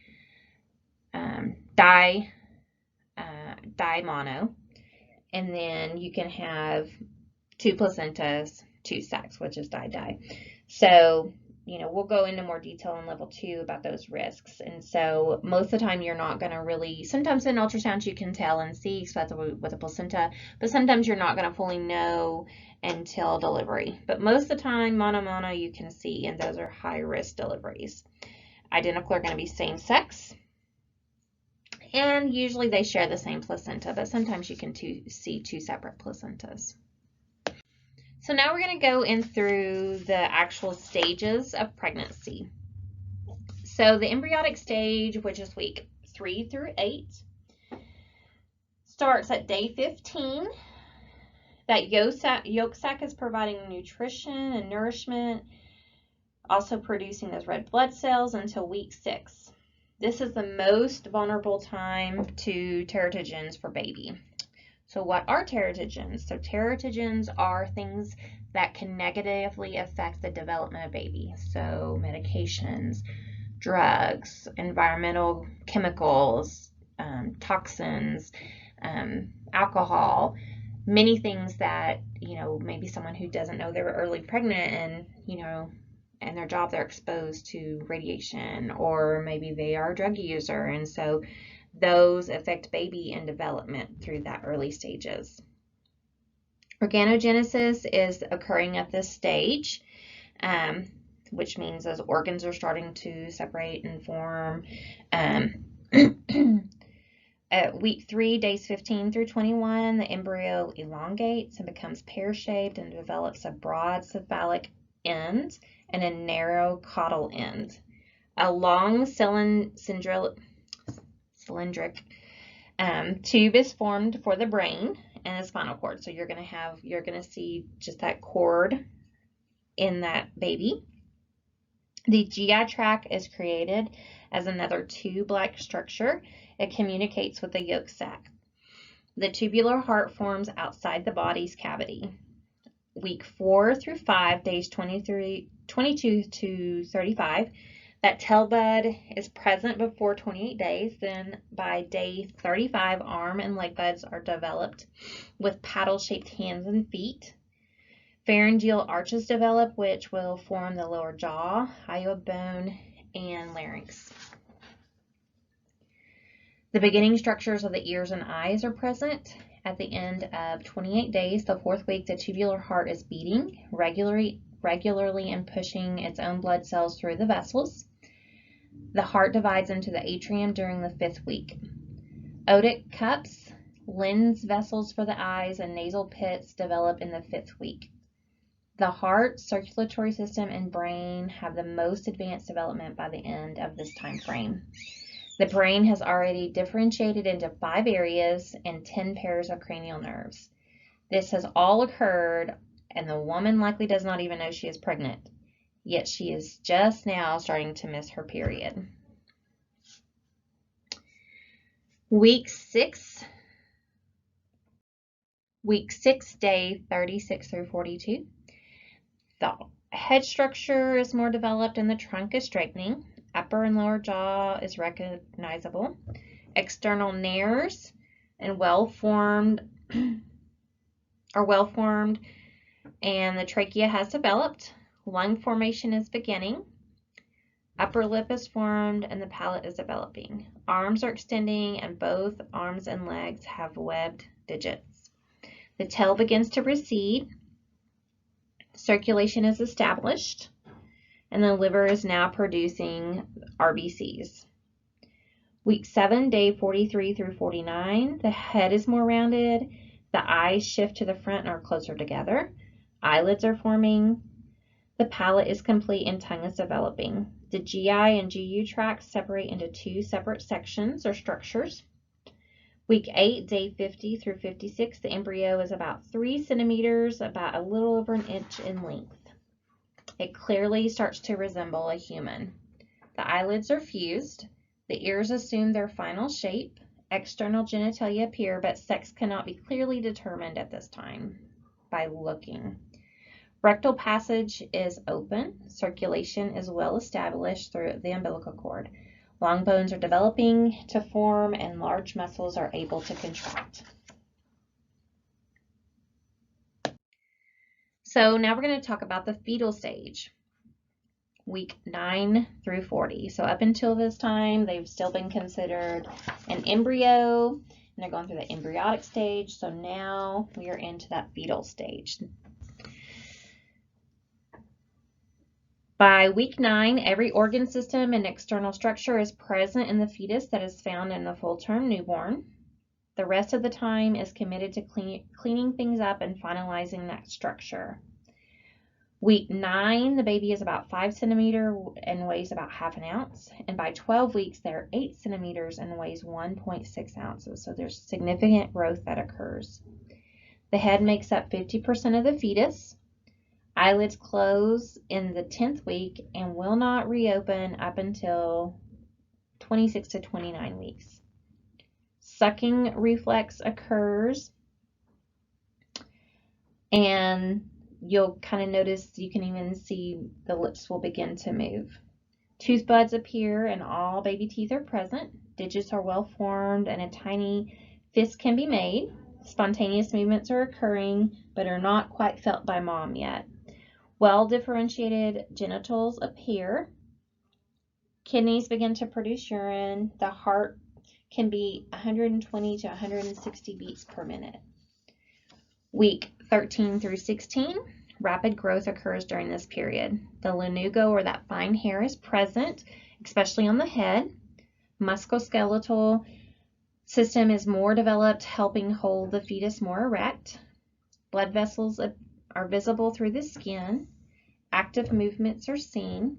di-mono. And then you can have 2 placentas, 2 sacs, which is di-di. So, we'll go into more detail in level 2 about those risks. And so most of the time you're not going to really, sometimes in ultrasounds you can tell and see, especially with a placenta, but sometimes you're not going to fully know until delivery. But most of the time, mono you can see, and those are high risk deliveries. Identical are going to be same sex. And usually they share the same placenta, but sometimes you can see 2 separate placentas. So now we're going to go in through the actual stages of pregnancy. So the embryonic stage, which is week 3 through 8, starts at day 15. That yolk sac is providing nutrition and nourishment, also producing those red blood cells until week 6. This is the most vulnerable time to teratogens for baby. So what are teratogens? So teratogens are things that can negatively affect the development of baby. So medications, drugs, environmental chemicals, toxins, alcohol, many things that, maybe someone who doesn't know they were early pregnant and, in their job they're exposed to radiation, or maybe they are a drug user, and so those affect baby and development through that early stages. Organogenesis is occurring at this stage, which means those organs are starting to separate and form. At week 3, days 15 through 21, the embryo elongates and becomes pear-shaped and develops a broad cephalic end and a narrow caudal end. A long cylindric tube is formed for the brain and the spinal cord. So you're going to see just that cord in that baby. The GI tract is created as another tube-like structure. It communicates with the yolk sac. The tubular heart forms outside the body's cavity. Week 4 through 5, days 22 to 35, that tail bud is present before 28 days. Then by day 35, arm and leg buds are developed with paddle-shaped hands and feet. Pharyngeal arches develop, which will form the lower jaw, hyoid bone, and larynx. The beginning structures of the ears and eyes are present. At the end of 28 days, the 4th week, the tubular heart is beating regularly and pushing its own blood cells through the vessels. The heart divides into the atrium during the 5th week. Otic cups Lens vessels for the eyes and nasal pits develop in the 5th week. The heart, circulatory system, and brain have the most advanced development by the end of this time frame. The brain has already differentiated into 5 areas and 10 pairs of cranial nerves. This has all occurred, and the woman likely does not even know she is pregnant, yet she is just now starting to miss her period. Week 6, day 36 through 42. The head structure is more developed and the trunk is straightening. Upper and lower jaw is recognizable. External nares and are well formed, and the trachea has developed. Lung formation is beginning. Upper lip is formed and the palate is developing. Arms are extending and both arms and legs have webbed digits. The tail begins to recede. Circulation is established, and the liver is now producing RBCs. Week 7, day 43 through 49, the head is more rounded. The eyes shift to the front and are closer together. Eyelids are forming. The palate is complete and tongue is developing. The GI and GU tracts separate into 2 separate sections or structures. Week 8, day 50 through 56, the embryo is about 3 centimeters, about a little over an inch in length. It clearly starts to resemble a human. The eyelids are fused. The ears assume their final shape. External genitalia appear, but sex cannot be clearly determined at this time by looking. Rectal passage is open. Circulation is well established through the umbilical cord. Long bones are developing to form and large muscles are able to contract. So now we're going to talk about the fetal stage, week 9 through 40. So up until this time, they've still been considered an embryo, and they're going through the embryonic stage. So now we are into that fetal stage. By week 9, every organ system and external structure is present in the fetus that is found in the full-term newborn. The rest of the time is committed to cleaning things up and finalizing that structure. Week 9, the baby is about 5 centimeters and weighs about half an ounce. And by 12 weeks, they're 8 centimeters and weighs 1.6 ounces. So there's significant growth that occurs. The head makes up 50% of the fetus. Eyelids close in the 10th week and will not reopen up until 26 to 29 weeks. Sucking reflex occurs, and you'll kind of notice you can even see the lips will begin to move. Tooth buds appear and all baby teeth are present. Digits are well formed and a tiny fist can be made. Spontaneous movements are occurring but are not quite felt by mom yet. Well-differentiated genitals appear. Kidneys begin to produce urine. The heart can be 120 to 160 beats per minute. Week 13 through 16, rapid growth occurs during this period. The lanugo, or that fine hair, is present, especially on the head. Musculoskeletal system is more developed, helping hold the fetus more erect. Blood vessels are visible through the skin. Active movements are seen.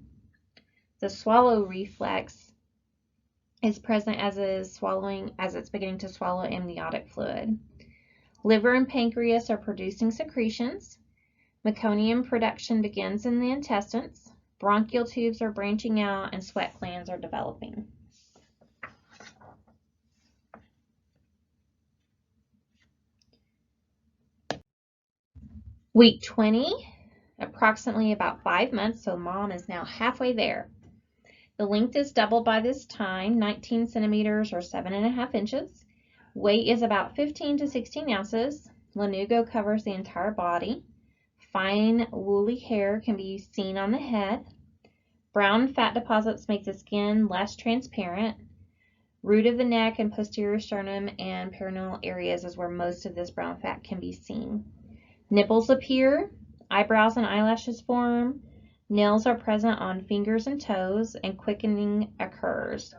The swallow reflex is present as it's beginning to swallow amniotic fluid. Liver and pancreas are producing secretions. Meconium production begins in the intestines. Bronchial tubes are branching out and sweat glands are developing. Week 20, approximately about 5 months, so mom is now halfway there. The length is doubled by this time, 19 centimeters or 7.5 inches. Weight is about 15 to 16 ounces. Lanugo covers the entire body. Fine woolly hair can be seen on the head. Brown fat deposits make the skin less transparent. Root of the neck and posterior sternum and perineal areas is where most of this brown fat can be seen. Nipples appear, eyebrows and eyelashes form, nails are present on fingers and toes, and quickening occurs.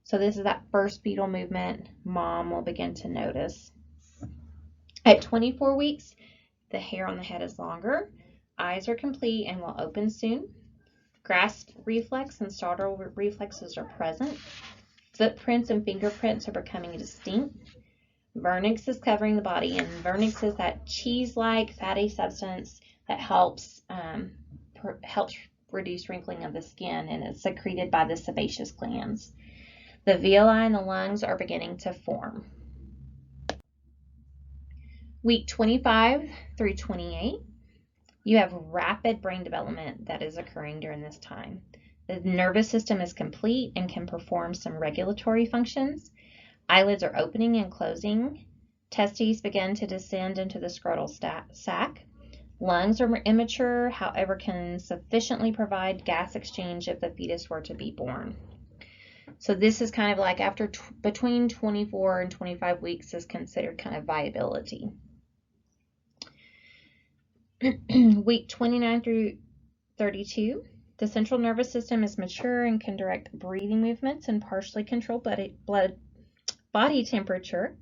So this is that first fetal movement mom will begin to notice. At 24 weeks, the hair on the head is longer, eyes are complete and will open soon. Grasp reflex and startle reflexes are present. Footprints and fingerprints are becoming distinct. Vernix is covering the body, and vernix is that cheese-like fatty substance that helps reduce wrinkling of the skin, and it's secreted by the sebaceous glands. The villi in the lungs are beginning to form. Week 25 through 28, you have rapid brain development that is occurring during this time. The nervous system is complete and can perform some regulatory functions. Eyelids are opening and closing. Testes begin to descend into the scrotal sac. Lungs are immature, however, can sufficiently provide gas exchange if the fetus were to be born. So this is kind of like after between 24 and 25 weeks is considered kind of viability. Week 29 through 32, the central nervous system is mature and can direct breathing movements and partially control body temperature.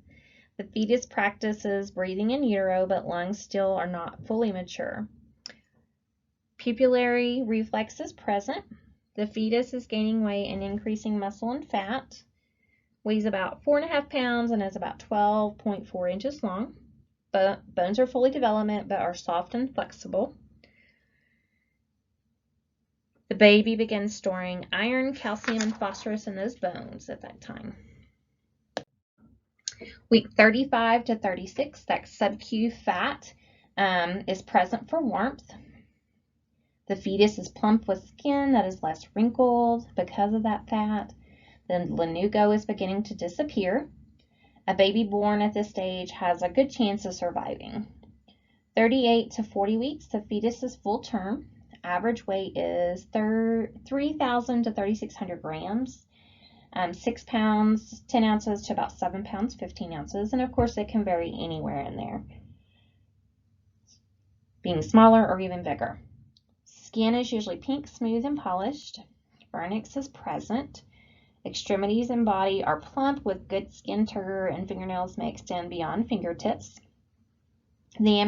The fetus practices breathing in utero, but lungs still are not fully mature. Pupillary reflex is present. The fetus is gaining weight and increasing muscle and fat. Weighs about 4.5 pounds and is about 12.4 inches long. Bones are fully developed but are soft and flexible. The baby begins storing iron, calcium, and phosphorus in those bones at that time. Week 35 to 36, that sub-Q fat is present for warmth. The fetus is plump with skin that is less wrinkled because of that fat. The lanugo is beginning to disappear. A baby born at this stage has a good chance of surviving. 38 to 40 weeks, the fetus is full term. Average weight is 3,000 to 3,600 grams. 6 pounds, 10 ounces to about 7 pounds, 15 ounces. And of course, it can vary anywhere in there, being smaller or even bigger. Skin is usually pink, smooth, and polished. Vernix is present. Extremities and body are plump with good skin turgor, and fingernails may extend beyond fingertips. The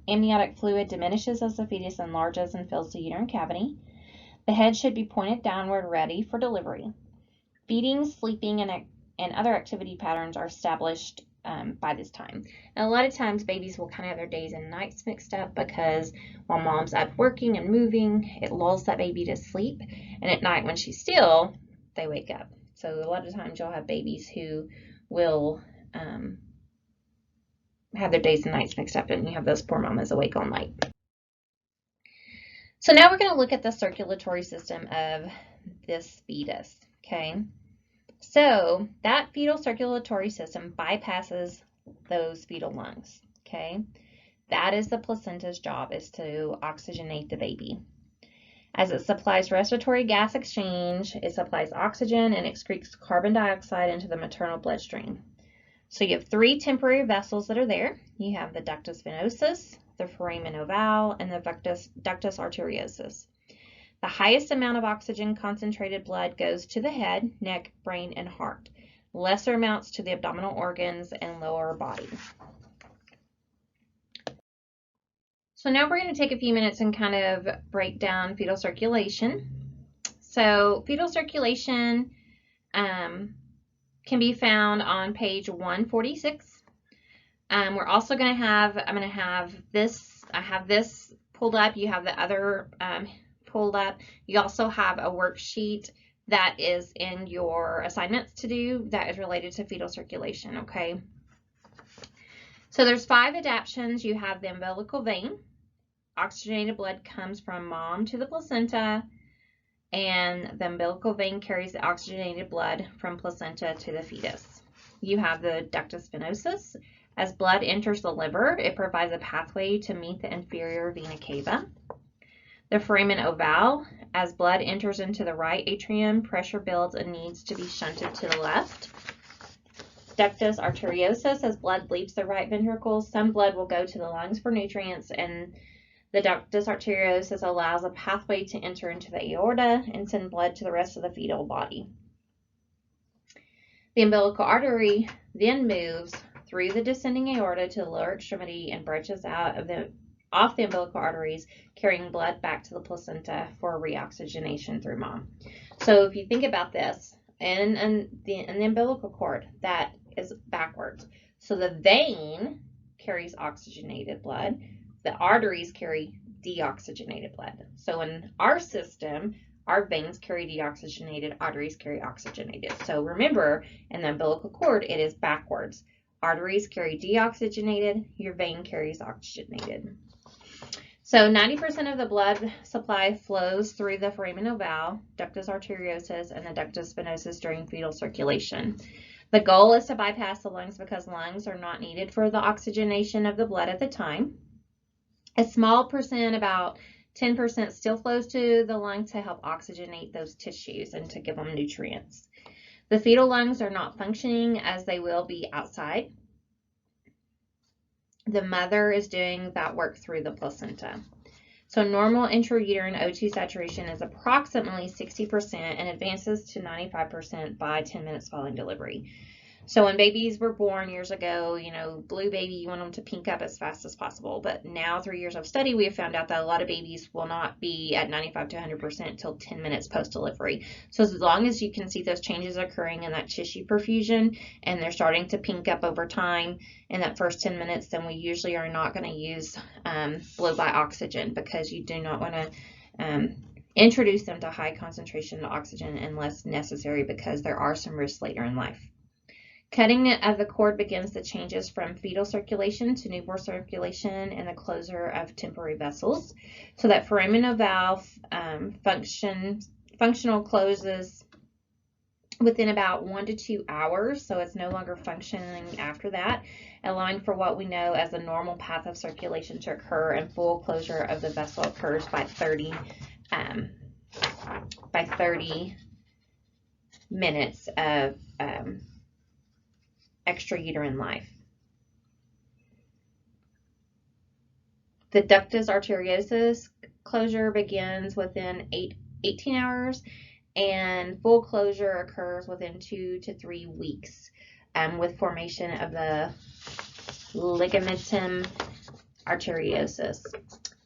amniotic fluid diminishes as the fetus enlarges and fills the uterine cavity. The head should be pointed downward, ready for delivery. Feeding, sleeping, and other activity patterns are established by this time. And a lot of times babies will kind of have their days and nights mixed up because while mom's up working and moving, it lulls that baby to sleep. And at night when she's still, they wake up. So a lot of times you'll have babies who will have their days and nights mixed up, and you have those poor mamas awake all night. So now we're going to look at the circulatory system of this fetus, okay? So that fetal circulatory system bypasses those fetal lungs, okay? That is the placenta's job, is to oxygenate the baby. As it supplies respiratory gas exchange, it supplies oxygen and excretes carbon dioxide into the maternal bloodstream. So you have 3 temporary vessels that are there. You have the ductus venosus, the foramen ovale, and the ductus arteriosus. The highest amount of oxygen concentrated blood goes to the head, neck, brain, and heart. Lesser amounts to the abdominal organs and lower body. So now we're going to take a few minutes and kind of break down fetal circulation. So fetal circulation can be found on page 146. We're also going to have, I have this pulled up. You have the other pulled up. You also have a worksheet that is in your assignments to do that is related to fetal circulation, okay? So there's 5 adaptions. You have the umbilical vein. Oxygenated blood comes from mom to the placenta, and the umbilical vein carries the oxygenated blood from placenta to the fetus. You have the ductus venosus. As blood enters the liver, it provides a pathway to meet the inferior vena cava. The foramen ovale, as blood enters into the right atrium, pressure builds and needs to be shunted to the left. Ductus arteriosus, as blood leaves the right ventricle, some blood will go to the lungs for nutrients, and the ductus arteriosus allows a pathway to enter into the aorta and send blood to the rest of the fetal body. The umbilical artery then moves through the descending aorta to the lower extremity and branches out off the umbilical arteries, carrying blood back to the placenta for reoxygenation through mom. So if you think about this, in the umbilical cord, that is backwards. So the vein carries oxygenated blood. The arteries carry deoxygenated blood. So in our system, our veins carry deoxygenated, arteries carry oxygenated. So remember, in the umbilical cord, it is backwards. Arteries carry deoxygenated, your vein carries oxygenated. So 90% of the blood supply flows through the foramen ovale, ductus arteriosus, and the ductus venosus during fetal circulation. The goal is to bypass the lungs because lungs are not needed for the oxygenation of the blood at the time. A small percent, about 10%, still flows to the lung to help oxygenate those tissues and to give them nutrients. The fetal lungs are not functioning as they will be outside. The mother is doing that work through the placenta. So normal intrauterine O2 saturation is approximately 60% and advances to 95% by 10 minutes following delivery. So when babies were born years ago, blue baby, you want them to pink up as fast as possible. But now, through years of study, we have found out that a lot of babies will not be at 95 to 100% until 10 minutes post-delivery. So as long as you can see those changes occurring in that tissue perfusion and they're starting to pink up over time in that first 10 minutes, then we usually are not going to use blow-by oxygen, because you do not want to introduce them to high concentration of oxygen unless necessary, because there are some risks later in life. Cutting of the cord begins the changes from fetal circulation to newborn circulation and the closure of temporary vessels. So that foramen ovale functional closes within about 1 to 2 hours, so it's no longer functioning after that, allowing for what we know as a normal path of circulation to occur, and full closure of the vessel occurs by 30 minutes of extrauterine life. The ductus arteriosus closure begins within 18 hours, and full closure occurs within 2 to 3 weeks, with formation of the ligamentum arteriosus.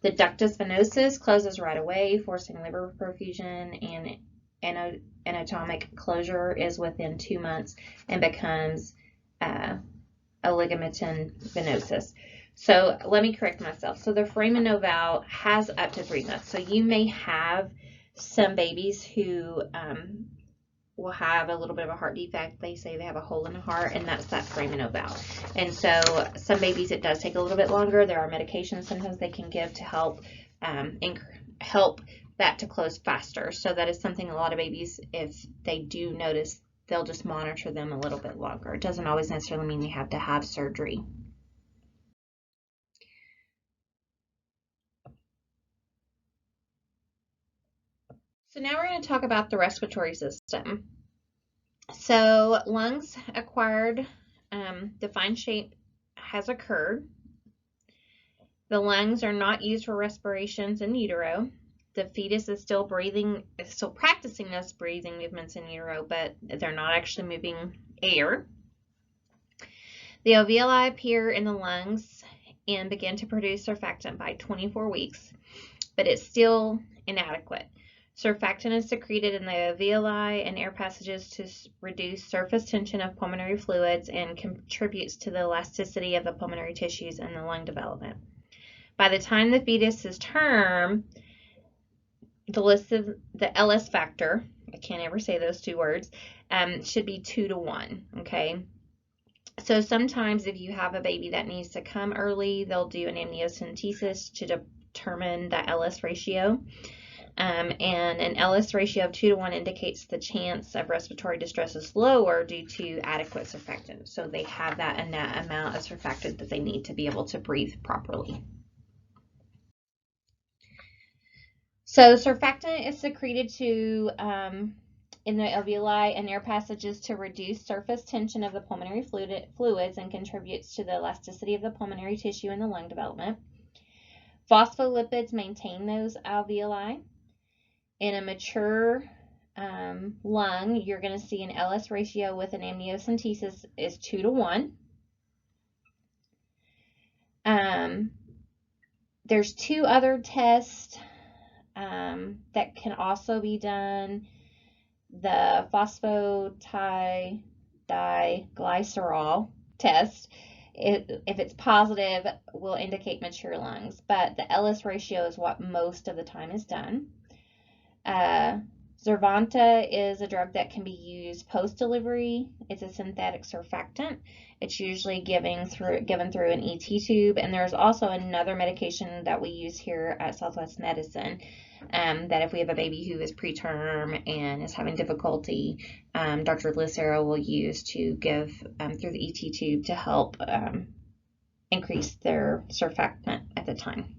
The ductus venosus closes right away, forcing liver perfusion, and anatomic closure is within 2 months and becomes a ligamentum venosus. So let me correct myself. So the foramen ovale has up to 3 months. So you may have some babies who will have a little bit of a heart defect. They say they have a hole in the heart, and that's that foramen ovale. And so some babies, it does take a little bit longer. There are medications sometimes they can give to help help that to close faster. So that is something a lot of babies, if they do notice, they'll just monitor them a little bit longer. It doesn't always necessarily mean you have to have surgery. So now we're going to talk about the respiratory system. So lungs acquired, defined shape has occurred. The lungs are not used for respirations in utero. The fetus is still practicing those breathing movements in utero, but they're not actually moving air. The alveoli appear in the lungs and begin to produce surfactant by 24 weeks, but it's still inadequate. Surfactant is secreted in the alveoli and air passages to reduce surface tension of pulmonary fluids and contributes to the elasticity of the pulmonary tissues and the lung development. By the time the fetus is term, the LS factor, I can't ever say those two words, should be 2 to 1, okay? So sometimes if you have a baby that needs to come early, they'll do an amniocentesis to determine that LS ratio. And an LS ratio of 2 to 1 indicates the chance of respiratory distress is lower due to adequate surfactant. So they have that amount of surfactant that they need to be able to breathe properly. So surfactant is secreted in the alveoli and air passages to reduce surface tension of the pulmonary fluids and contributes to the elasticity of the pulmonary tissue and the lung development. Phospholipids maintain those alveoli. In a mature lung, you're going to see an LS ratio with an amniocentesis is 2 to 1. There's 2 other tests that can also be done. The phosphatidylglycerol test, if it's positive, will indicate mature lungs, but the LS ratio is what most of the time is done. Zervanta is a drug that can be used post-delivery. It's a synthetic surfactant. It's usually given through an ET tube, and there's also another medication that we use here at Southwest Medicine that if we have a baby who is preterm and is having difficulty, Dr. Lucero will use to give through the ET tube to help increase their surfactant at the time.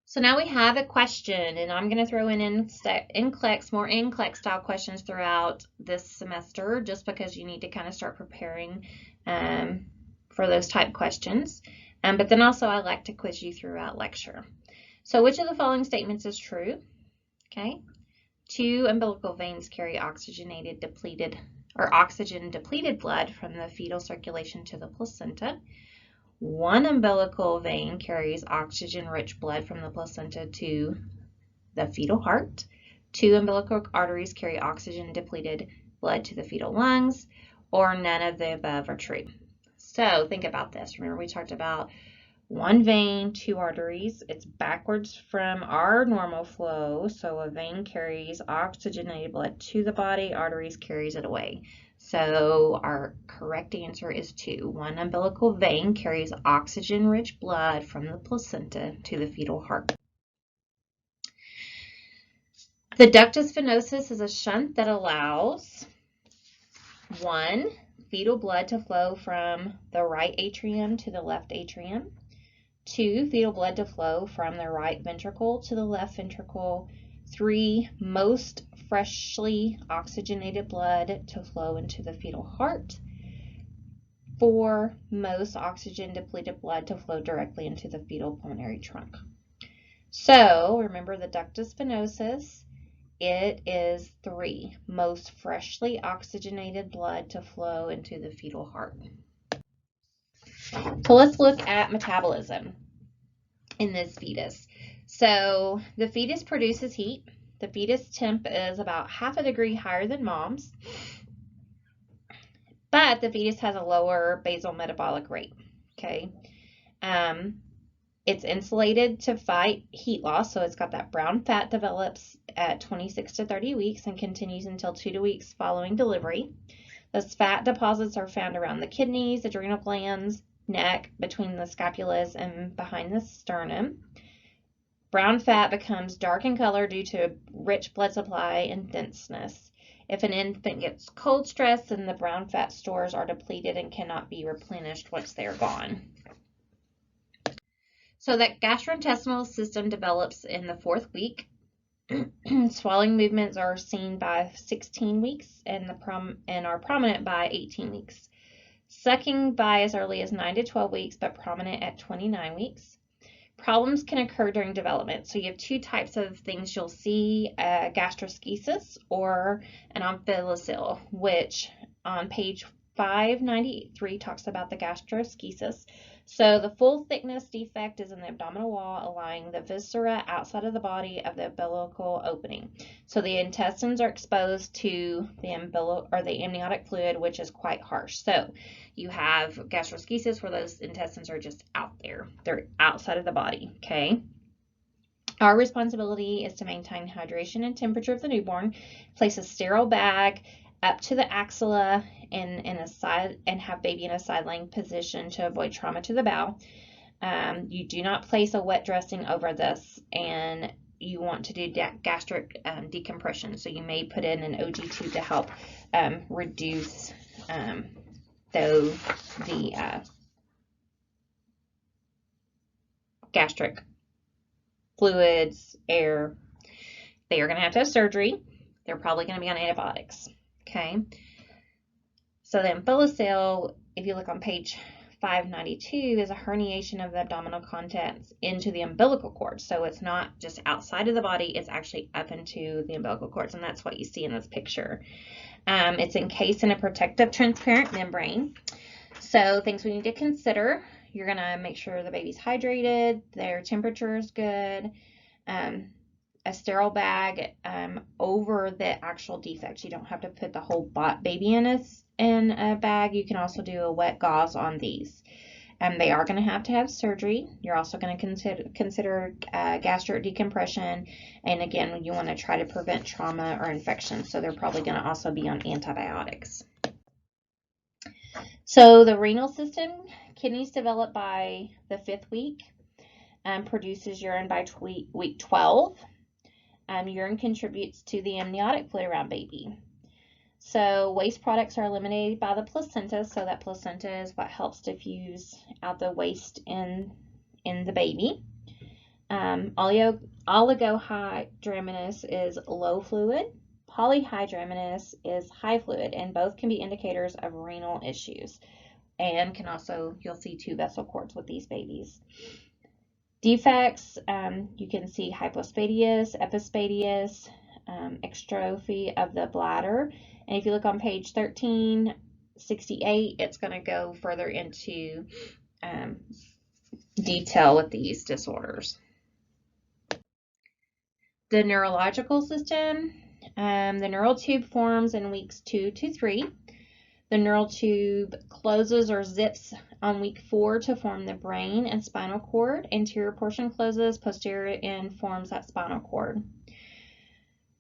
So now we have a question, and I'm going to throw in NCLEX, more NCLEX style questions throughout this semester, just because you need to kind of start preparing for those type questions. But then also I like to quiz you throughout lecture. So which of the following statements is true? Okay. 2 umbilical veins carry oxygen depleted blood from the fetal circulation to the placenta. 1 umbilical vein carries oxygen-rich blood from the placenta to the fetal heart. 2 umbilical arteries carry oxygen-depleted blood to the fetal lungs, or none of the above are true. So think about this. Remember we talked about 1 vein, 2 arteries. It's backwards from our normal flow. So a vein carries oxygenated blood to the body, arteries carries it away. So our correct answer is 2. 1 umbilical vein carries oxygen-rich blood from the placenta to the fetal heart. The ductus venosus is a shunt that allows 1, fetal blood to flow from the right atrium to the left atrium. 2, fetal blood to flow from the right ventricle to the left ventricle. 3, most freshly oxygenated blood to flow into the fetal heart. 4, most oxygen-depleted blood to flow directly into the fetal pulmonary trunk. So, remember the ductus venosus, it is 3, most freshly oxygenated blood to flow into the fetal heart. So let's look at metabolism in this fetus. So the fetus produces heat. The fetus temp is about 1/2 degree higher than mom's, but the fetus has a lower basal metabolic rate. Okay, it's insulated to fight heat loss, so it's got that brown fat develops at 26 to 30 weeks and continues until 2 weeks following delivery. Those fat deposits are found around the kidneys, adrenal glands, neck, between the scapulas, and behind the sternum. Brown fat becomes dark in color due to rich blood supply and denseness. If an infant gets cold stress, then the brown fat stores are depleted and cannot be replenished once they're gone. So that gastrointestinal system develops in the 4th week. Swallowing movements are seen by 16 weeks and are prominent by 18 weeks. Sucking by as early as 9 to 12 weeks, but prominent at 29 weeks. Problems can occur during development. So you have 2 types of things you'll see, gastroschisis or an omphalocele, which on page 593 talks about the gastroschisis. So the full thickness defect is in the abdominal wall, allowing the viscera outside of the body of the umbilical opening. So the intestines are exposed to the amniotic fluid, which is quite harsh. So you have gastroschisis where those intestines are just out there. They're outside of the body, okay? Our responsibility is to maintain hydration and temperature of the newborn, place a sterile bag up to the axilla and have baby in a side-laying position to avoid trauma to the bowel. You do not place a wet dressing over this, and you want to do gastric decompression. So you may put in an OG tube to help reduce the gastric fluids, air. They are going to have surgery. They're probably going to be on antibiotics. Okay. So the umbilicale, if you look on page 592 is a herniation of the abdominal contents into the umbilical cord. So it's not just outside of the body, it's actually up into the umbilical cords, and that's what you see in this picture. It's encased in a protective transparent membrane. So things we need to consider: you're going to make sure the baby's hydrated, their temperature is good, a sterile bag over the actual defect. You don't have to put the whole baby in a bag. You can also do a wet gauze on these. They are going to have surgery. You're also going to consider gastric decompression, and again, you want to try to prevent trauma or infection, so they're probably going to also be on antibiotics. So the renal system: kidneys develop by the 5th week, produces urine by week 12. Urine contributes to the amniotic fluid around baby. So waste products are eliminated by the placenta, so that placenta is what helps diffuse out the waste in the baby. Oligohydramnios is low fluid. Polyhydramnios is high fluid, and both can be indicators of renal issues, and can also, you'll see 2 vessel cords with these babies. Defects, you can see hypospadias, epispadias, extrophy of the bladder. And if you look on page 1368, it's going to go further into detail with these disorders. The neurological system: the neural tube forms in weeks 2 to 3. The neural tube closes or zips on week 4 to form the brain and spinal cord. Anterior portion closes, posterior end forms that spinal cord.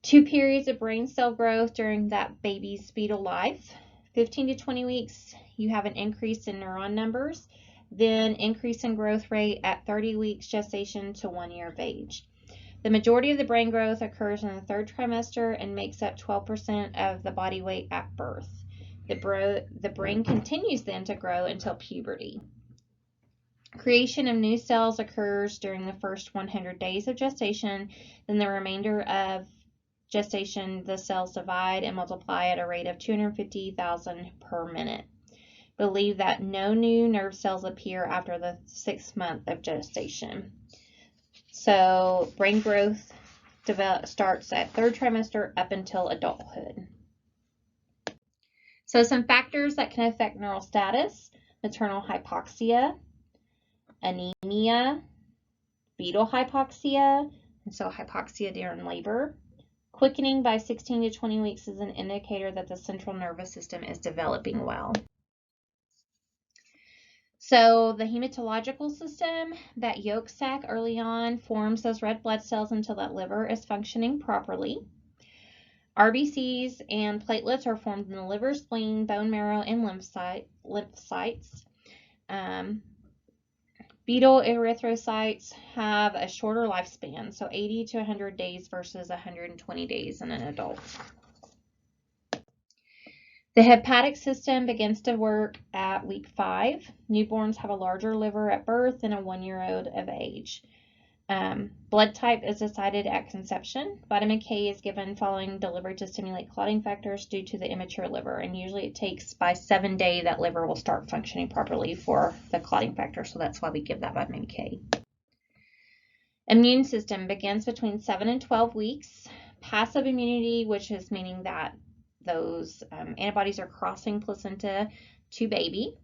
2 periods of brain cell growth during that baby's fetal life. 15 to 20 weeks, you have an increase in neuron numbers, then increase in growth rate at 30 weeks gestation to 1 year of age. The majority of the brain growth occurs in the 3rd trimester and makes up 12% of the body weight at birth. The brain continues then to grow until puberty. Creation of new cells occurs during the first 100 days of gestation. Then the remainder of gestation, the cells divide and multiply at a rate of 250,000 per minute. Believe that no new nerve cells appear after the 6th month of gestation. So brain growth starts at 3rd trimester up until adulthood. So some factors that can affect neural status: maternal hypoxia, anemia, fetal hypoxia, and so hypoxia during labor. Quickening by 16 to 20 weeks is an indicator that the central nervous system is developing well. So the hematological system: that yolk sac early on forms those red blood cells until that liver is functioning properly. RBCs and platelets are formed in the liver, spleen, bone marrow, and lymphocytes. Fetal erythrocytes have a shorter lifespan, so 80 to 100 days versus 120 days in an adult. The hepatic system begins to work at week 5. Newborns have a larger liver at birth than a 1-year-old of age. Blood type is decided at conception. Vitamin K is given following delivery to stimulate clotting factors due to the immature liver, and usually it takes by 7 days that liver will start functioning properly for the clotting factor, so that's why we give that vitamin K. Immune system begins between 7 and 12 weeks. Passive immunity, which is meaning that those antibodies are crossing placenta to baby.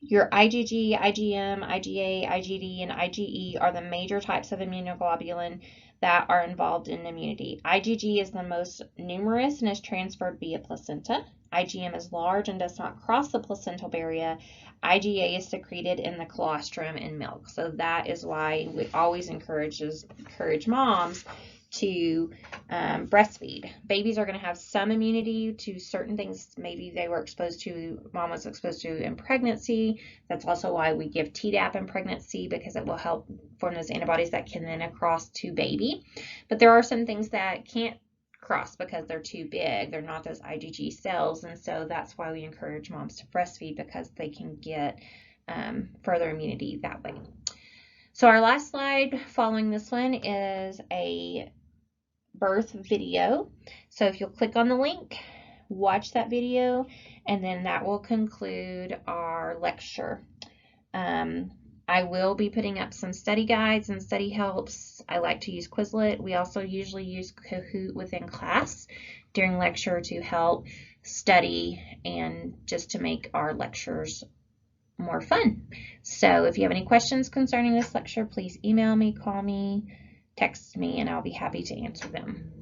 Your IgG, IgM, IgA, IgD, and IgE are the major types of immunoglobulin that are involved in immunity. IgG is the most numerous and is transferred via placenta. IgM is large and does not cross the placental barrier. IgA is secreted in the colostrum in milk. So that is why we always encourage moms to breastfeed. Babies are going to have some immunity to certain things maybe mom was exposed to in pregnancy. That's also why we give Tdap in pregnancy, because it will help form those antibodies that can then cross to baby. But there are some things that can't cross because they're too big. They're not those IgG cells, and so that's why we encourage moms to breastfeed, because they can get further immunity that way. So our last slide following this one is a birth video. So if you'll click on the link, watch that video, and then that will conclude our lecture. I will be putting up some study guides and study helps. I like to use Quizlet. We also usually use Kahoot within class during lecture to help study and just to make our lectures more fun. So if you have any questions concerning this lecture, please email me, call me, text me, and I'll be happy to answer them.